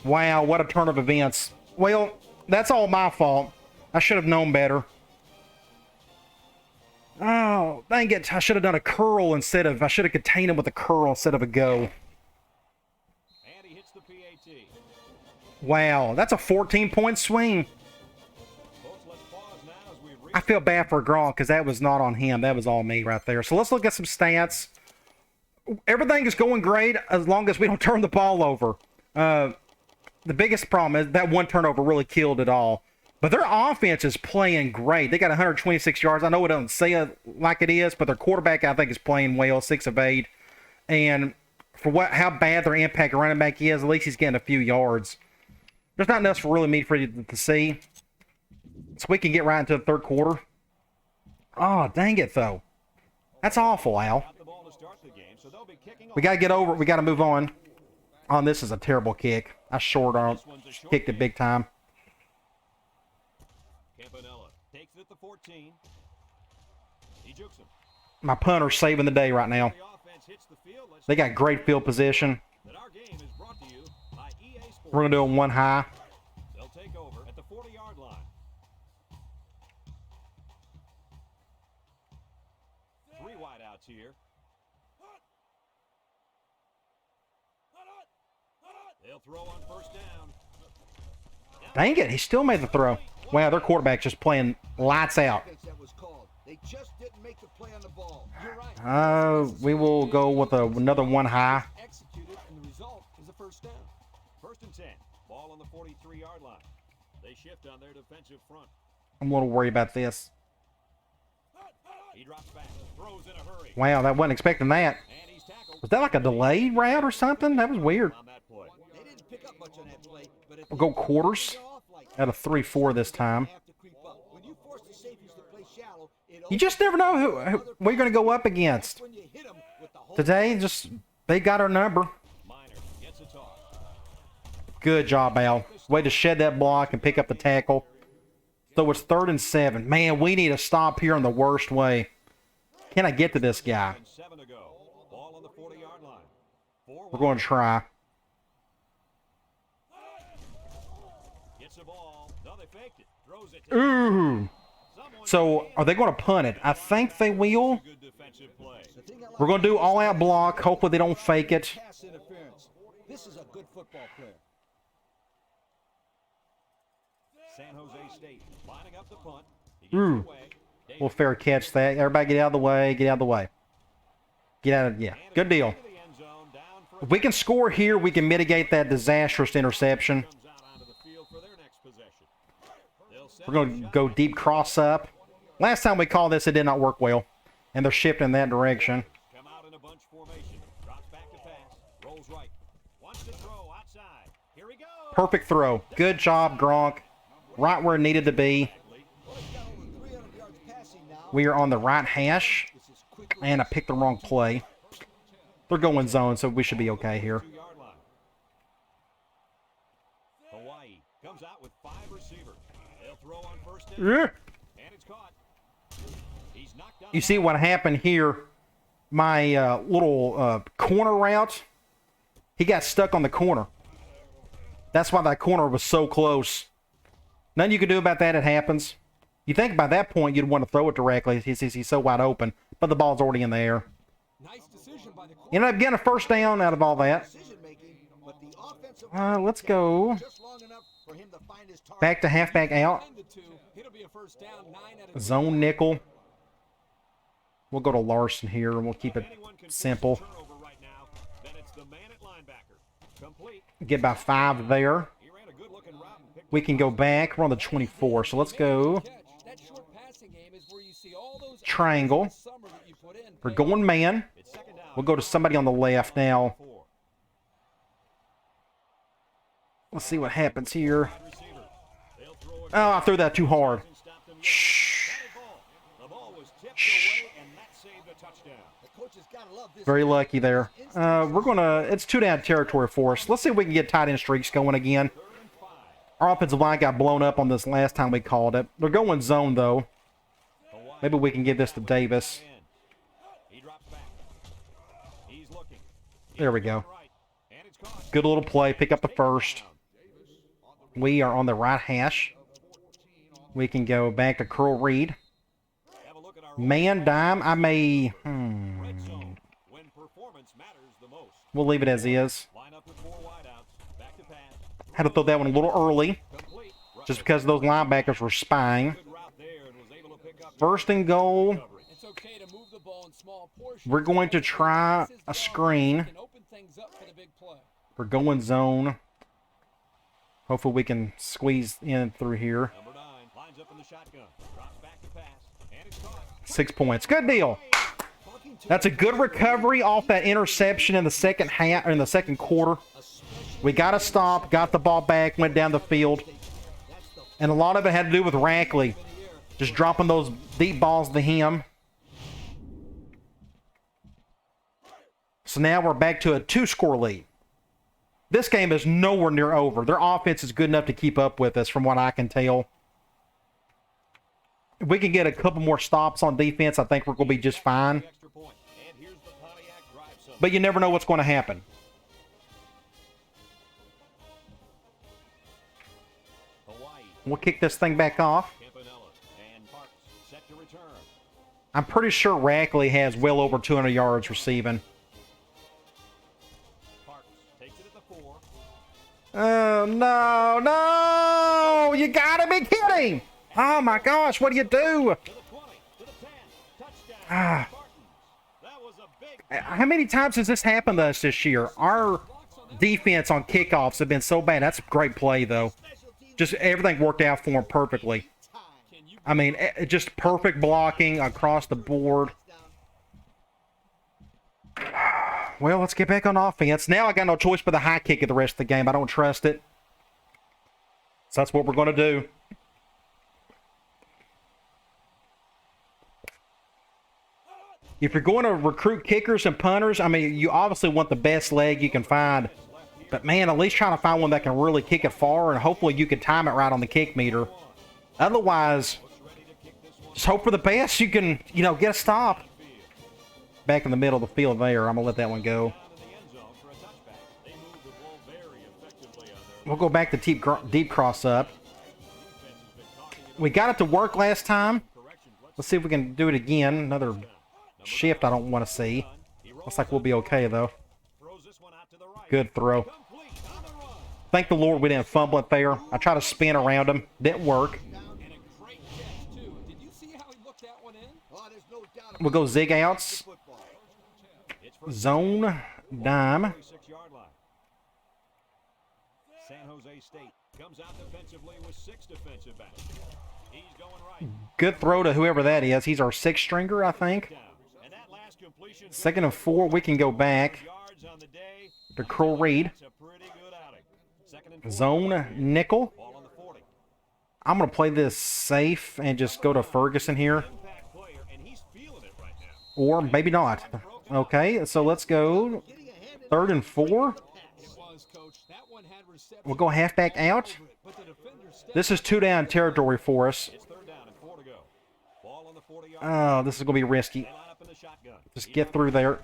Wow, what a turn of events. Well, that's all my fault. I should have known better. Oh, dang it. I should have done a curl instead of... I should have contained him with a curl instead of a go. And he hits the PAT. Wow, that's a 14-point swing. Folks, let's pause now as we reach I feel bad for Gronk because that was not on him. That was all me right there. So let's look at some stats. Everything is going great as long as we don't turn the ball over. The biggest problem is that one turnover really killed it all. But their offense is playing great. They got 126 yards. I know it doesn't say it like it is, but their quarterback, I think, is playing well, 6 of 8. And for how bad their impact running back is, at least he's getting a few yards. There's not enough for really me for you to see. So we can get right into the 3rd quarter. Oh, dang it, though. That's awful, Al. the ball to start the game, so they'll be kicking We got to get over it. We got to move on. Oh, this is a terrible kick. I kicked it big time. Campanella takes it at the 14. He jukes him. My punter's saving the day right now. The offense hits the field. Let's They got great field position. that our game is brought to you by EA Sports. We're going to do it one high. They'll take over at the 40-yard line. Three wideouts here. They'll throw on first down. Dang it, he still made the throw. Wow, their quarterback's just playing lights out. That was called. They just didn't make the play on the ball. You're right. We will go with another one high. executed in the result is a first down. 1st and 10. Ball on the 43-yard line. They shift on their defensive front. I'm a little worried about this. He drops back, throws in a hurry. Wow, that wasn't expecting that. And he's tackled. Was that like a delayed route or something? That was weird. On that play. They didn't pick up much on that play, but if We'll go quarters out of 3-4 this time. have to creep up. When you force the safeties to play shallow, it You just never know who we're going to go up against. when you hit them with the whole Today, just they got our number. Minor gets a toss. Good job, Al. Way to shed that block and pick up the tackle. So it's 3rd and 7. Man, we need to stop here in the worst way. Can I get to this guy? 7 to go. Ball on the 40-yard line. We're going to try. Gets the ball. No, they faked it. Throws it. Ooh. So are they going to punt it? I think they will. Good defensive play. We're going to do all-out block. Hopefully they don't fake it. pass interference. This is a good football player. San Jose State lining up the punt. He gets Ooh. it away. Davis We'll fair catch that. Everybody get out of the way. Get out of the way. Get out of, yeah. Good deal. into the end zone, down for a If we can score here, we can mitigate that disastrous interception. comes out onto the field for their next possession. They'll set We're going to go deep cross up. Last time we called this, it did not work well. And they're shifting in that direction. come out in a bunch formation. Drops back to pass. Rolls right. Wants to throw outside. Here we go. Perfect throw. Good job, Gronk. Right where it needed to be. Well, he's got over 300 yards passing now. We are on the right hash. This is quickly And I picked the wrong play. They're going zone, so we should be okay here. 2-yard line. Hawaii comes out with 5 receivers. They'll throw on 1st down. Yeah. And it's caught. He's knocked down. You see what happened here? My little corner route, he got stuck on the corner. That's why that corner was so close. Nothing you can do about that. It happens. You think by that point you'd want to throw it directly. He's so wide open, but the ball's already in the air. Nice decision by the Ended up getting a 1st down out of all that. decision making, but the offensive Let's go just long enough for him to find his target. back to halfback out. 10-2. It'll be a first down. 9 out of Zone nickel. We'll go to Larson here, and we'll keep it Anyone can force a simple. turnover right now, then it's the man at linebacker. Complete. Get by 5 there. He ran a good-looking route and picked We can go back. We're on the 24, so let's go catch. That short passing game is where you see all those triangle. summer that you put in. We're going man. It's 2nd down. We'll go to somebody on the left now. 4. Let's see what happens here. Wide receiver. They'll throw it. Oh, I threw that too hard. And stopped him. Shh. Batted ball. The ball was tipped away, and that saved a touchdown. The coaches gotta love this. Very lucky there. We're going to, it's 2-down territory for us. Let's see if we can get tight end streaks going again. 3rd and 5. Our offensive line got blown up on this last time we called it. They're going zone, though. Hawaii Maybe we can give this to Davis. in. He drops back. He's looking. There we go. Right. And it's caught. Good little play. Pick up the 1st. We are on the right hash. We can go back to Curl Reed. Have a look at our Man dime. I may... red zone. When performance matters the most. We'll leave it as is. Line up with 4 wideouts. Back to pass. Had to throw that one a little early, Complete. just because those linebackers were spying. Good route there and was able to pick up 1st and goal. It's okay to move the ball in small portions. We're going to try a screen. Can open things up for the big play. We're going zone. Hopefully we can squeeze in through here. Number 9 lines up in the shotgun. Drops back to pass. And it's caught. 6 points. Good deal. That's a good recovery off that interception in the second half, or in the second quarter. We got to stop, got the ball back, went down the field. And a lot of it had to do with Rackley. Just dropping those deep balls to him. So now we're back to a 2-score lead. This game is nowhere near over. Their offense is good enough to keep up with us, from what I can tell. If we can get a couple more stops on defense, I think we're going to be just fine. Extra point. And here's the Pontiac drive sum. But you never know what's going to happen. Hawaii. We'll kick this thing back off. Campanella and Parks set to return. I'm pretty sure Rackley has well over 200 yards receiving. Parks takes it at the 4. Oh, no, no! You gotta be kidding! Oh my gosh, what do you do? To the 20, to the 10. Touchdown. Ah. Spartans. That was a big How many times has this happened to us this year? Our defense on kickoffs have been so bad. That's a great play, though. Just everything worked out for him perfectly. I mean, just perfect blocking across the board. Well, let's get back on offense. Now I got no choice but the high kick at the rest of the game. I don't trust it. So that's what we're going to do. If you're going to recruit kickers and punters, I mean, you obviously want the best leg you can find. But, man, at least trying to find one that can really kick it far, and hopefully you can time it right on the kick meter. Otherwise, just hope for the best. You can, you know, get a stop. Back in the middle of the field there. I'm going to let that one go. We'll go back to deep cross up. We got it to work last time. Let's see if we can do it again. Another shift I don't want to see. Looks like we'll be okay, though. Good throw. Thank the Lord we didn't fumble it there. I tried to spin around him. Didn't work. We'll go zig outs. Zone dime. San Jose State comes out defensively with 6 defensive backs. He's going right. Good throw to whoever that is. He's our 6th stringer, I think. 2nd and 4. We can go back to Curl Reed. Zone nickel. I'm going to play this safe and just go to Ferguson here. Or maybe not. Okay, so let's go 3rd and 4. We'll go halfback out. This is 2-down territory for us. Oh, this is going to be risky. Just get through there.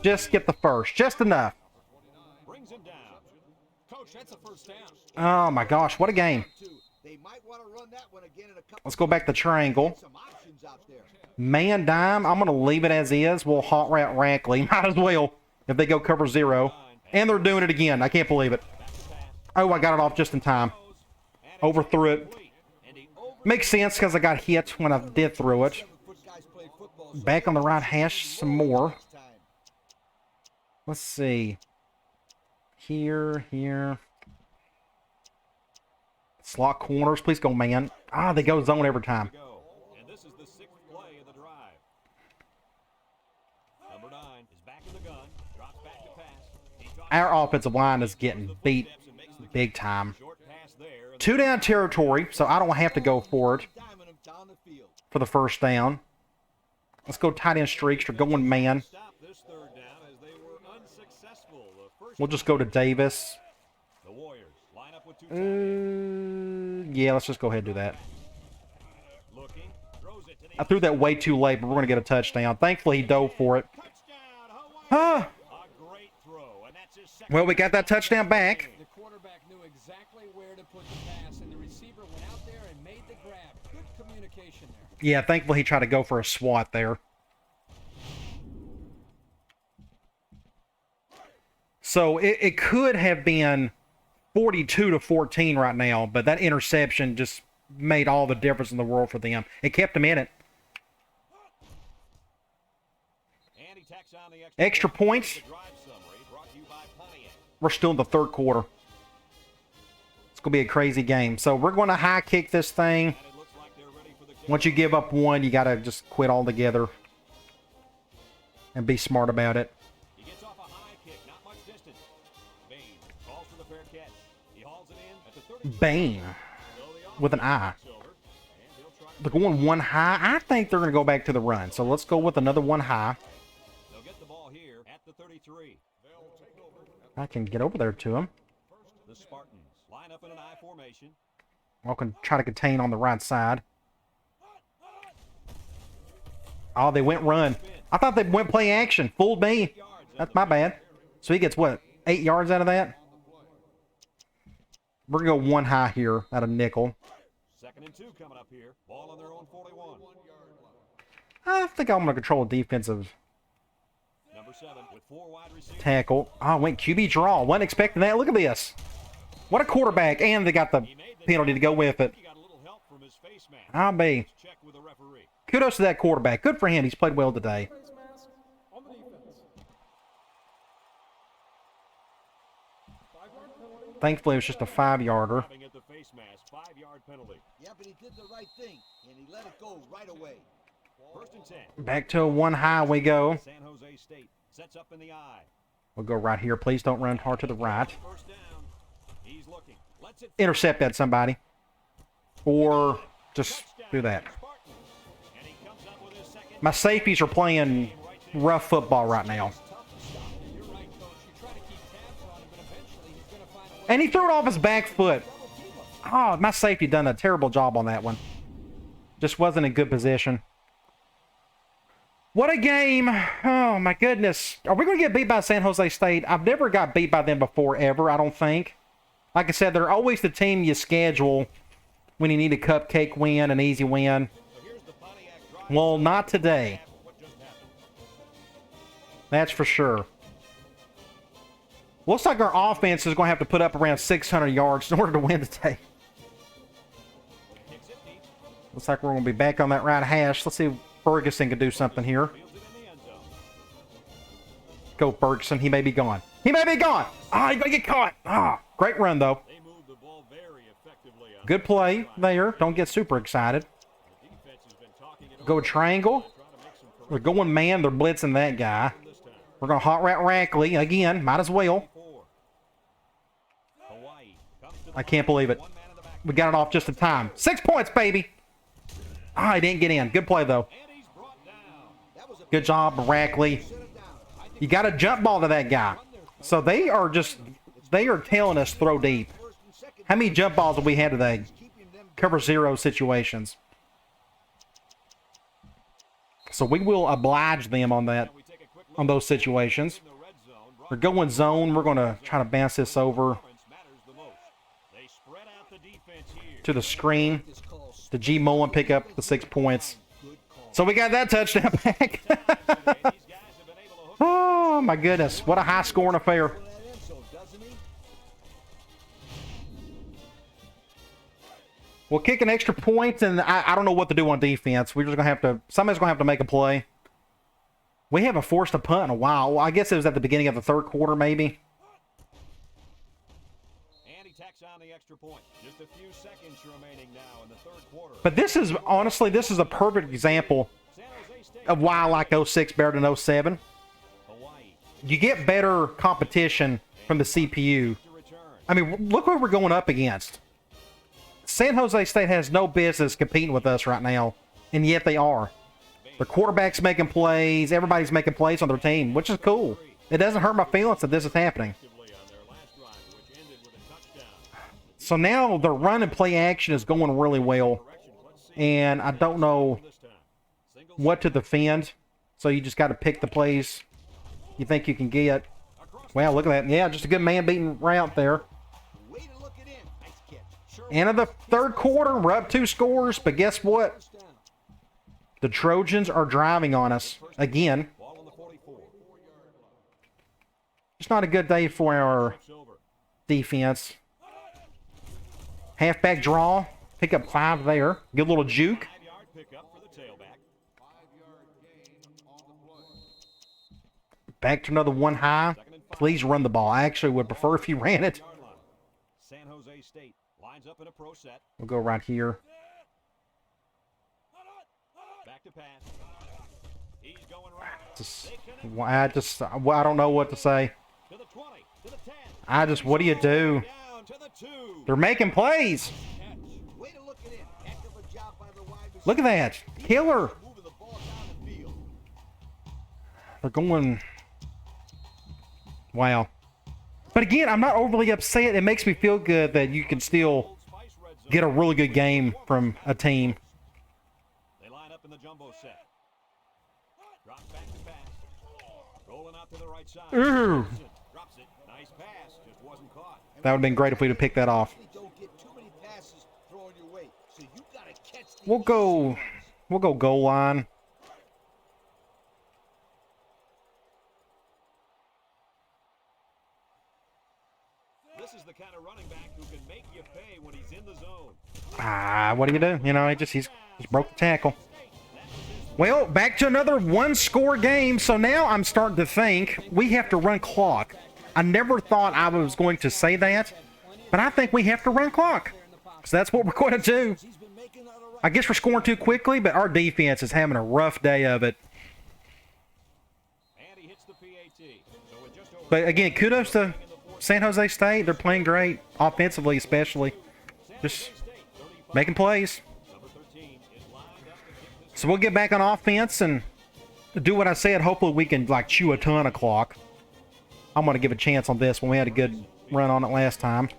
Just get the first. Just enough. Oh, my gosh. What a game. Let's go back to triangle. Man dime. I'm going to leave it as is. We'll hot route Rackley. Might as well if they go cover 0. And they're doing it again. I can't believe it. Oh, I got it off just in time. Overthrew it. Makes sense because I got hit when I did throw it. Back on the right hash some more. Let's see. Here. Slot corners. Please go, man. Ah, they go zone every time. And this is the 6th play of the drive. Number 9 is back in the gun. Drops back to pass. Our offensive line is getting beat big time. 2-down territory, so I don't have to go for it for the first down. Let's go tight end streaks. We're going man. We'll just go to Davis. Yeah, let's just go ahead and do that. I threw that way too late, but we're going to get a touchdown. Thankfully, he dove for it. Huh. Well, we got that touchdown back. The quarterback knew exactly where to put the pass, and the receiver went out there and made the grab. Good communication there. Yeah, thankfully he tried to go for a swat there. So it could have been 42-14 right now, but that interception just made all the difference in the world for them. It kept them in it. Extra points. We're still in the 3rd quarter. It's going to be a crazy game. So we're going to high kick this thing. Once you give up 1, you got to just quit altogether and be smart about it. Bane with an I. They're going 1 high. I think they're going to go back to the run. So let's go with another 1 high. They'll get the ball here at the 33. I can get over there to him. The Spartans line up in an I formation. I can try to contain on the right side. Oh, they went run. I thought they went play action. Fooled me. That's my bad. So he gets what? 8 yards out of that? We're going to go 1 high here out of nickel. 2nd and 2 coming up here. Ball on their own 41. I think I'm going to control a defensive Number 7 with 4 wide receivers. tackle. Oh, went QB draw. Wasn't expecting that. Look at this. What a quarterback. And they got the penalty to go with it. He got a little help from his face man. I'll be. Check with the referee. Kudos to that quarterback. Good for him. He's played well today. Thankfully, it was just a 5-yarder. Grabbing at the face mask, 5-yard penalty. Yeah, but he did the right thing, and he let it go right away. First and 10. Back to a 1 high we go. San Jose State sets up in the eye. We'll go right here. Please don't run hard to the right. First down. He's looking. Lets it Intercept that, somebody. Or just do that. Spartan. And he comes up with his second. My safeties are playing rough football right now. You're right, Coach. You try to keep tabs on him, but eventually he's going to find a way And he threw it off his back foot. to keep him. Oh, my safety done a terrible job on that one. Just wasn't in good position. What a game. Oh, my goodness. Are we going to get beat by San Jose State? I've never got beat by them before, ever, I don't think. Like I said, they're always the team you schedule when you need a cupcake win, an easy win. So here's the Pontiac drive. Well, not today. What just happened? That's for sure. Looks like our offense is going to have to put up around 600 yards in order to win today. Kicks it deep. Looks like we're going to be back on that right hash. Let's see if Ferguson can do something here. Fields it in the end zone. Go, Ferguson. He may be gone. He may be gone. Ah, he's going to get caught. Ah, great run, though. They move the ball very effectively on Good play there. Don't get super excited. the defense has been talking it Go over, triangle. trying to make some We're going man. They're blitzing that guy. this time. We're going to hot rat Rackley again. Might as well. 4. Hawaii comes to the I can't believe it. one man in the back. We got it off just in time. 6 points, baby. Ah, he didn't get in. Good play, though. And he's brought down. That was a Good job, Rackley. sit it down. You got to jump ball to that guy. So they are telling us throw deep. First and second, How many jump balls have we had today? keeping them Cover 0 situations. So we will oblige them on that, We take a quick look on those situations. in the red zone. We're going zone. We're going to try to bounce this over Performance matters the most. They spread out the defense here. to the screen. this call. The G Mullen pick up the 6 points. So we got that touchdown back. These guys have been able to hook Oh, my goodness. What a high-scoring affair. That end zone, doesn't he? We'll kick an extra point, and I don't know what to do on defense. We're just going to have to... Somebody's going to have to make a play. We haven't forced a punt in a while. Well, I guess it was at the beginning of the third quarter, maybe. And he tacks on the extra point. Just a few seconds remaining now in the third quarter. But this is, honestly, this is a perfect example San Jose State of why I like 06 better than 07. Hawaii You get better competition from the CPU. to return. I mean, look what we're going up against. San Jose State has no business competing with us right now, and yet they are. The quarterback's making plays. Everybody's making plays on their team, which is cool. It doesn't hurt my feelings that this is happening. Effectively on their last drive, which ended with a touchdown. So now the run and play action is going really well, Direction. Let's see and I don't know this time. Single what to defend. So you just got to pick the plays you think you can get. Wow, look at that. Yeah, just a good man-beating route there. Way to look it in. Nice catch. Sure. End of the third quarter, we're up 2 scores, but guess what? First down. The Trojans are driving on us again. ball on the 44. It's not a good day for our It's over. defense. Halfback draw, pick up 5 there. Good little juke. 5-yard pickup for the tailback. Back to another 1 high. Please run the ball. I actually would prefer if you ran it. Yard line. San Jose State lines up in a pro set. We'll go right here. Back to pass. He's going right. I don't know what to say. To the 20. To the 10. What do you do? Down to the 2. They're making plays. Way to look it in. Heck of a job by the wide receiver. Look at that. Killer. Moving the ball down the field. They're going. Wow. But again, I'm not overly upset. It makes me feel good that you can still Old Spice red zone. get a really good game from a team. They line up in the jumbo set. Drops back to pass. Rolling out to the right side. Ooh. Drops it. Nice pass. Just wasn't caught. That would have been great if we'd have picked that off. Don't get too many passes thrown your way. So you gotta catch the We'll go goal line. This is the kind of running back who can make you pay when he's in the zone. What do you do? You know, he's broke the tackle. Well, back to another 1-score game. So now I'm starting to think we have to run clock. I never thought I was going to say that, But I think we have to run clock. So that's what we're going to do. He's been making that a right. I guess we're scoring too quickly, but our defense is having a rough day of it. And he hits the PAT. So with just over But again, kudos to San Jose State. They're playing great, offensively especially. Just making plays. number 13 is lined up to kick this. So we'll get back on offense and do what I said. Hopefully we can like chew a ton of clock. I'm going to give a chance on this when we had a good run on it last time.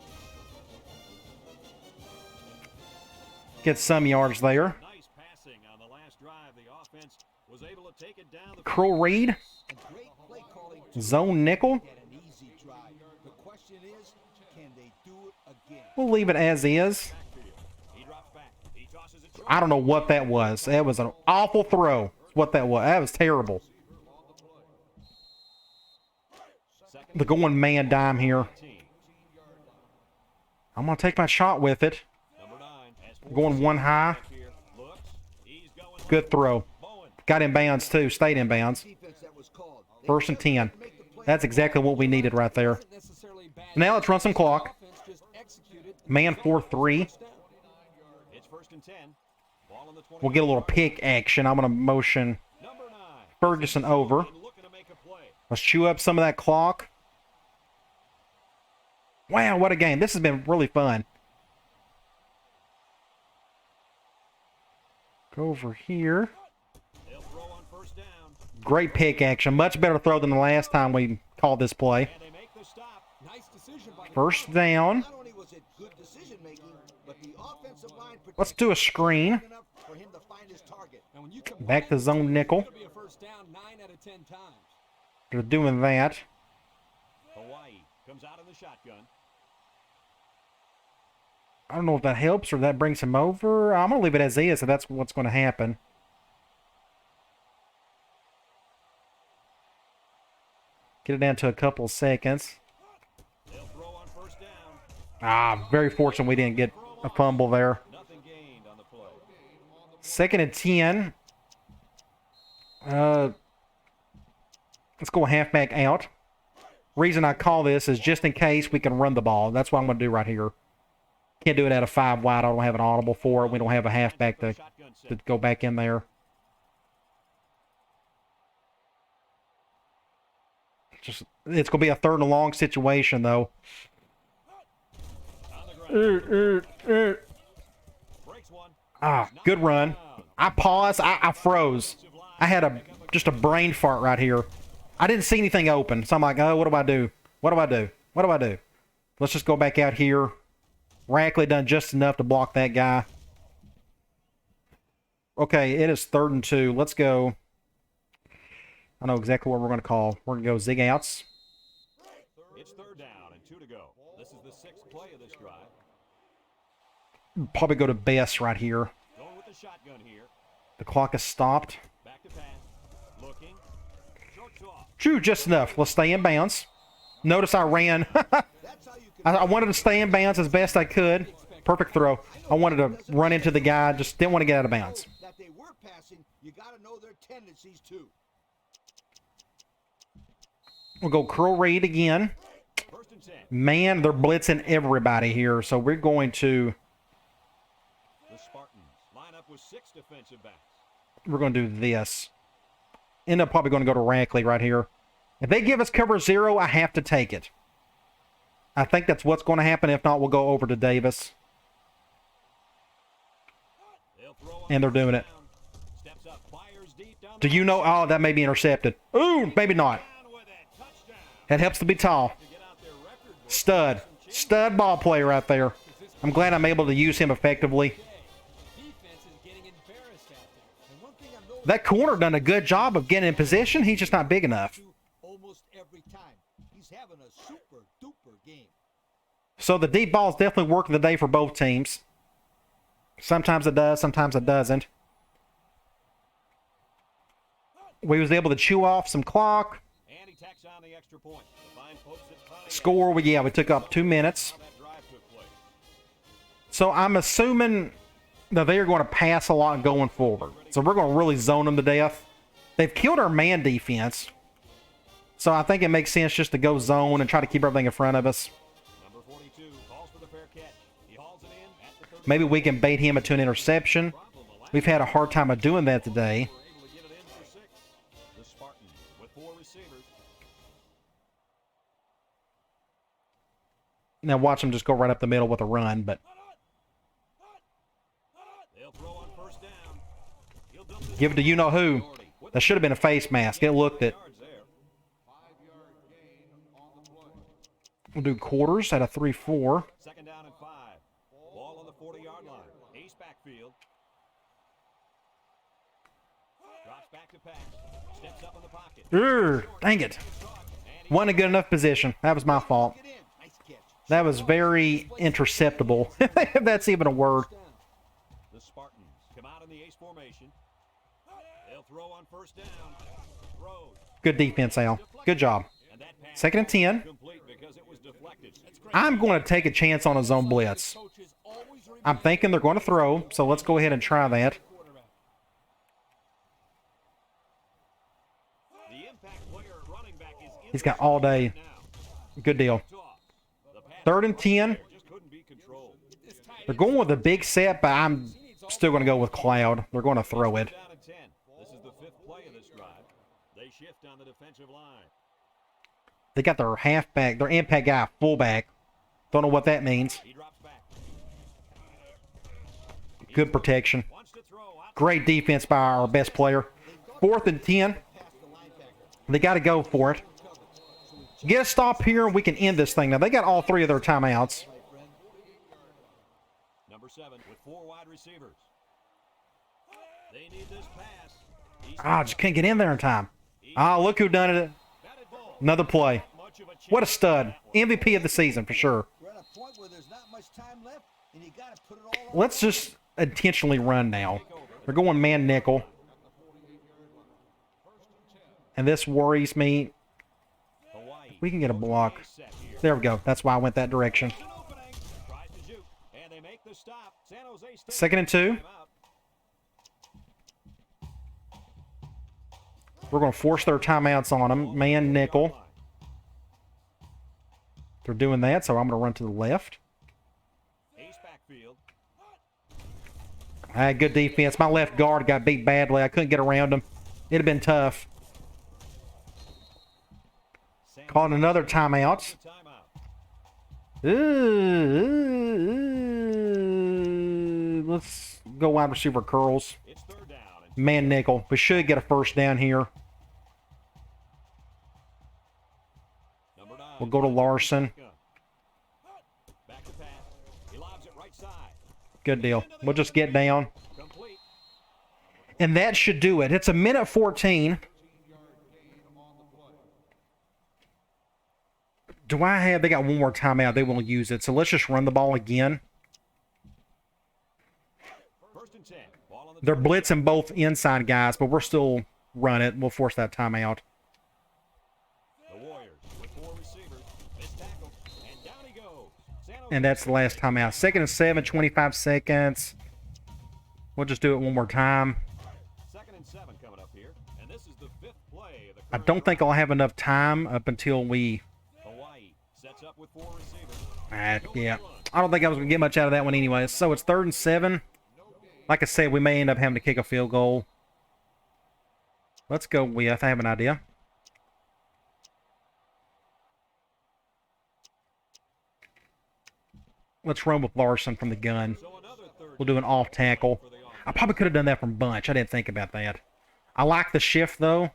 Get some yards there. Nice passing on the last drive. The offense was able to take it down the Curl Reed, And great play calling to zone nickel. get an easy drive. The question is, can they do it again? We'll leave it as is. backfield. He drops back. He tosses it short. I don't know what that was. That was an awful throw. That's what that was. That was terrible. They're going man dime here. I'm going to take my shot with it. Number 9 has Going one high. here. Looks. He's going Good throw. Bowen. Got in bounds too. Stayed in bounds. Defense that was called. They First and 10. make the play. That's exactly what we needed right there. Wasn't necessarily bad. Now let's run some clock. Offense just executed. Man 4-3. It's first and 10. Ball on the 20. We'll get a little pick action. I'm going to motion Number 9. Ferguson over. Looking to make a play. Let's chew up some of that clock. Wow, what a game. This has been really fun. Go over here. They'll throw on first down. Great pick action. Much better throw than the last time we called this play. And they make the stop. Nice decision by the First down. Not only was it good decision making, but the offensive line Let's do a screen. enough for him to find his target. And when you combine Back to zone nickel. it'll be a first down 9 out of 10 times. They're doing that. Hawaii comes out in the shotgun. I don't know if that helps or that brings him over. I'm going to leave it as is, so that's what's going to happen. Get it down to a couple of seconds. They'll throw on first down. Ah, very fortunate we didn't get a fumble there. Nothing gained on the play. Second and 10. Let's go halfback out. Reason I call this is just in case we can run the ball. That's what I'm going to do right here. Can't do it out of 5 wide. I don't have an audible for it. We don't have a halfback to go back in there. Just it's going to be a third and long situation, though. Breaks one. Ah, good run. I paused. I froze. I had just a brain fart right here. I didn't see anything open, so I'm like, oh, what do I do? What do I do? What do I do? Let's just go back out here. Rackley done just enough to block that guy. Okay, it is 3rd and 2. Let's go. I know exactly what we're going to call. We're going to go zig outs. It's 3rd down and 2 to go. This is the 6th play of this drive. Probably go to Bess right here. Going with the shotgun here. The clock is stopped. Back to pass. Looking. Shorts off. True, just enough. Let's stay in bounds. Notice I ran. That's how you can I wanted to stay in bounds as best I could. Perfect throw. I wanted to run into the guy. Just didn't want to get out of bounds. that they were passing. You got to know their tendencies too. We'll go curl read again. First and 10. Man, they're blitzing everybody here. So we're going to The Spartans line up with 6 defensive backs. do this. End up probably going to go to Rackley right here. If they give us cover 0, I have to take it. I think that's what's going to happen. If not, we'll go over to Davis. They'll throw on And they're doing it. down. Steps up, fires deep down Do the you know? Oh, that may be intercepted. Ooh, maybe not. line with it. Touchdown. That helps to be tall. To get out their record book. Stud. Stud ball player right there. I'm glad I'm able to use him effectively. Defense is getting embarrassed out there. And one thing I've noticed That corner done a good job of getting in position. He's just not big enough. almost every time, he's having a super duper game. So the deep ball is definitely working the day for both teams. Sometimes it does, sometimes it doesn't. We was able to chew off some clock. And he tacks on the extra point. The fine folks at Pontiac Score, we took up 2 minutes. how that drive took place. So I'm assuming that they are going to pass a lot going forward. So we're going to really zone them to death. They've killed our man defense. So I think it makes sense just to go zone and try to keep everything in front of us. Number 42 calls for the Maybe we can bait him into an interception. We've had a hard time of doing that today. Able to get it in for 6. The Spartans with 4 receivers. Now watch him just go right up the middle with a run, but They'll throw on first down. He'll dump this give it to you-know-who. That should have been a face mask. It looked it. yards there. We'll do quarters at a 3-4. Second down and 5. Ball on the 40-yard line. Ace backfield. Drops back to pass. Steps up in the pocket. Dang it. Wasn't a good enough position. That was my fault. Get in. Nice catch. That was very interceptable, if that's even a word. The Spartans come out in the ace formation. They'll throw on first down. Throws. Good defense, Al. Good job. And that pass Second and 10. complete because it was deflected. I'm going to take a chance on a zone blitz. I'm thinking they're going to throw, so let's go ahead and try that. The impact player running back is in He's got all day. now. Good deal. The pass Third and 10. just couldn't be controlled. They're going with a big set, but I'm still going to go with Cloud. They're going to throw it. Down and 10. This is the 5th play of this drive. They shift on the defensive line. They got their halfback, their impact guy, fullback. Don't know what that means. He drops back. Good protection. Wants to throw out. Great defense by our best player. 4th and 10. They got to go for it. Get a stop here, and we can end this thing. Now, they got all 3 of their timeouts. Number 7 with 4 wide receivers. They need this pass. He's Just can't get in there in time. Look who done it. batted ball. Another play. Much of a chance. What a stud. MVP of the season, for sure. We're at a point where there's not much time left, and you got to put it all on. Let's just intentionally run now. They're going man nickel. And this worries me. Hawaii. We can get a block. Set here. There we go. That's why I went that direction. An opening. Tries to juke. And they make the stop. San Jose State. 2nd and 2. Timeout. We're going to force their timeouts on them. Man nickel. They're doing that, so I'm going to run to the left. Ace backfield. Good defense. My left guard got beat badly. I couldn't get around him. It'd have been tough. San Called another timeout. Timeout. Let's go wide receiver curls. It's 3rd down. And Man nickel. We should get a first down here. number 9. We'll go to Larson. Back to pass. He lobs it right side. Good deal. We'll just get down. Complete. And that should do it. It's a minute 14. Do I have... They got one more timeout. They won't use it. So let's just run the ball again. 1st and 10. Ball on the They're blitzing both inside guys, but we're still run it. We'll force that timeout. The Warriors with 4 receivers. Missed tackle. And down he goes. San Jose And that's the last timeout. 2nd and 7, 25 seconds. We'll just do it one more time. 2nd and 7 coming up here. And this is the 5th play of the I don't think I'll have enough time up until we... Hawaii sets up with 4 receivers. yeah. I don't think I was going to get much out of that one anyway. So it's 3rd and 7. Like I said, we may end up having to kick a field goal. Let's go with... I have an idea. Let's run with Larson from the gun. So another 3rd We'll do an off tackle. for the offense. I probably could have done that from bunch. I didn't think about that. I like the shift, though.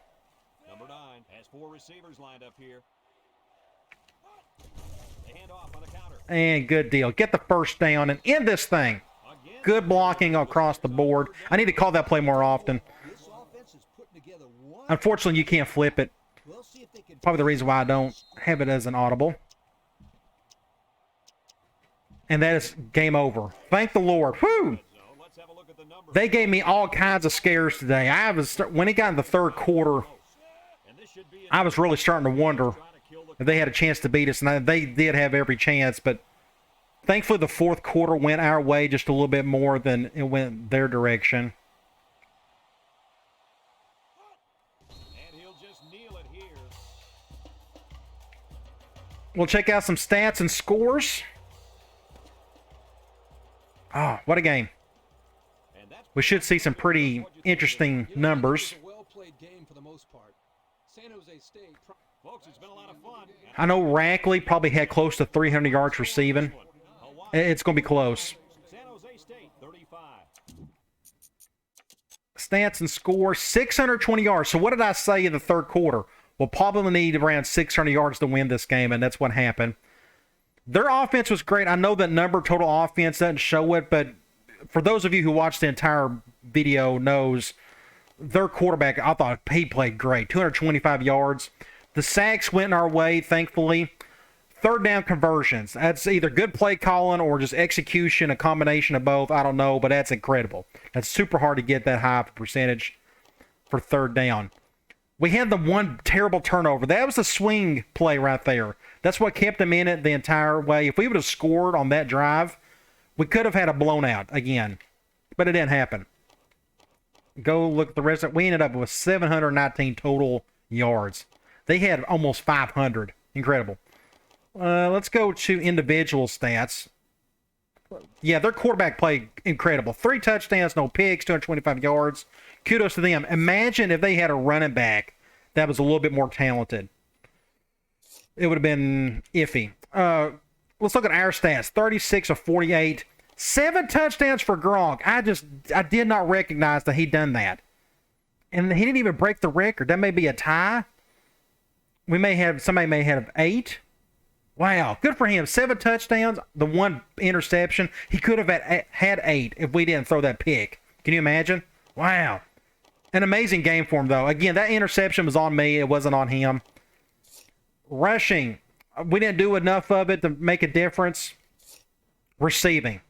Number 9 has 4 receivers lined up here. They hand off on a counter. And good deal. Get the first down and end this thing. Again. Good blocking across the board. I need to call that play more often. This offense is putting together one. Unfortunately, you can't flip it. We'll see if they can. Probably the reason why I don't have it as an audible. And that is game over. Thank the Lord. Whew! So let's have a look at the numbers. They gave me all kinds of scares today. When it got in the 3rd quarter, And this should be I was really starting to wonder trying to kill the if they had a chance to beat us. And they did have every chance, but thankfully the 4th quarter went our way just a little bit more than it went their direction. And he'll just kneel it here. We'll check out some stats and scores. Oh, what a game. And that's We should see some pretty interesting numbers. It was a well-played game for the most part. San Jose State. folks, it's been a lot of fun. I know Rackley probably had close to 300 yards receiving. It's going to be close. San Jose State 35. Stats and score, 620 yards. So what did I say in the third quarter? We'll probably need around 600 yards to win this game, and that's what happened. Their offense was great. I know that number total offense doesn't show it, but for those of you who watched the entire video knows their quarterback, I thought he played great. 225 yards. The sacks went our way, thankfully. Third down conversions. That's either good play calling or just execution, a combination of both. I don't know, but that's incredible. That's super hard to get that high of a percentage for third down. We had the one terrible turnover. That was the swing play right there. That's what kept them in it the entire way. If we would have scored on that drive, we could have had a blown out again. But it didn't happen. Go look at the rest of it. We ended up with 719 total yards. They had almost 500. Incredible. Let's go to individual stats. Yeah, their quarterback played incredible. 3 touchdowns, no picks, 225 yards. Kudos to them. Imagine if they had a running back that was a little bit more talented. It would have been iffy. Let's look at our stats. 36 of 48. 7 touchdowns for Gronk. I did not recognize that he'd done that. And he didn't even break the record. That may be a tie. Somebody may have 8. Wow, good for him. 7 touchdowns, the 1 interception. He could have had 8 if we didn't throw that pick. Can you imagine? Wow. An amazing game for him, though. Again, that interception was on me. It wasn't on him. Rushing. We didn't do enough of it to make a difference. Receiving.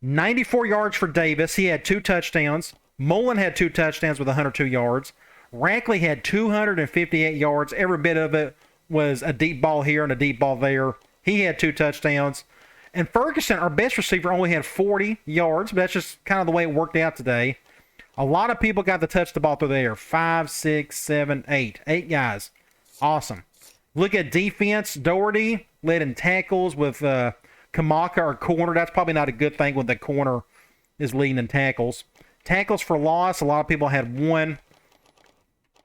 94 yards for Davis. He had 2 touchdowns. Mullen had 2 touchdowns with 102 yards. Rackley had 258 yards. Every bit of it was a deep ball here and a deep ball there. He had 2 touchdowns. And Ferguson, our best receiver, only had 40 yards, but that's just kind of the way it worked out today. A lot of people got to touch the ball through the air. 5, 6, 7, 8. 8 guys. Awesome. Look at defense. Doherty led in tackles with Kamaka, our corner. That's probably not a good thing when the corner is leading in tackles. Tackles for loss. A lot of people had 1.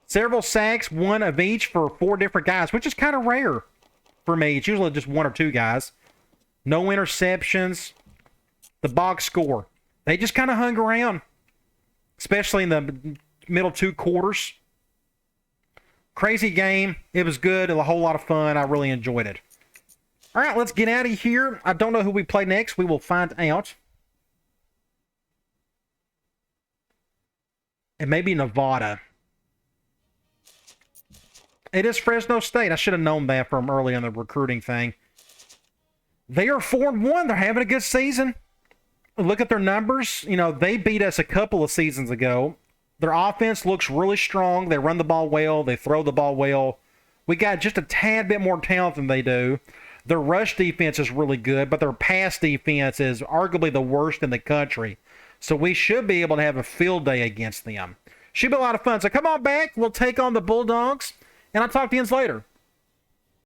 Several sacks, 1 of each for 4 different guys, which is kind of rare for me. It's usually just 1 or 2 guys. No interceptions. The box score. They just kind of hung around, especially in the middle 2 quarters. Crazy game. It was good. A whole lot of fun. I really enjoyed it. All right, let's get out of here. I don't know who we play next. We will find out. It may be Nevada. It is Fresno State. I should have known that from early in the recruiting thing. They are 4-1. They're having a good season. Look at their numbers. You know, they beat us a couple of seasons ago. Their offense looks really strong. They run the ball well. They throw the ball well. We got just a tad bit more talent than they do. Their rush defense is really good, but their pass defense is arguably the worst in the country. So we should be able to have a field day against them. Should be a lot of fun. So come on back. We'll take on the Bulldogs. And I'll talk to you later.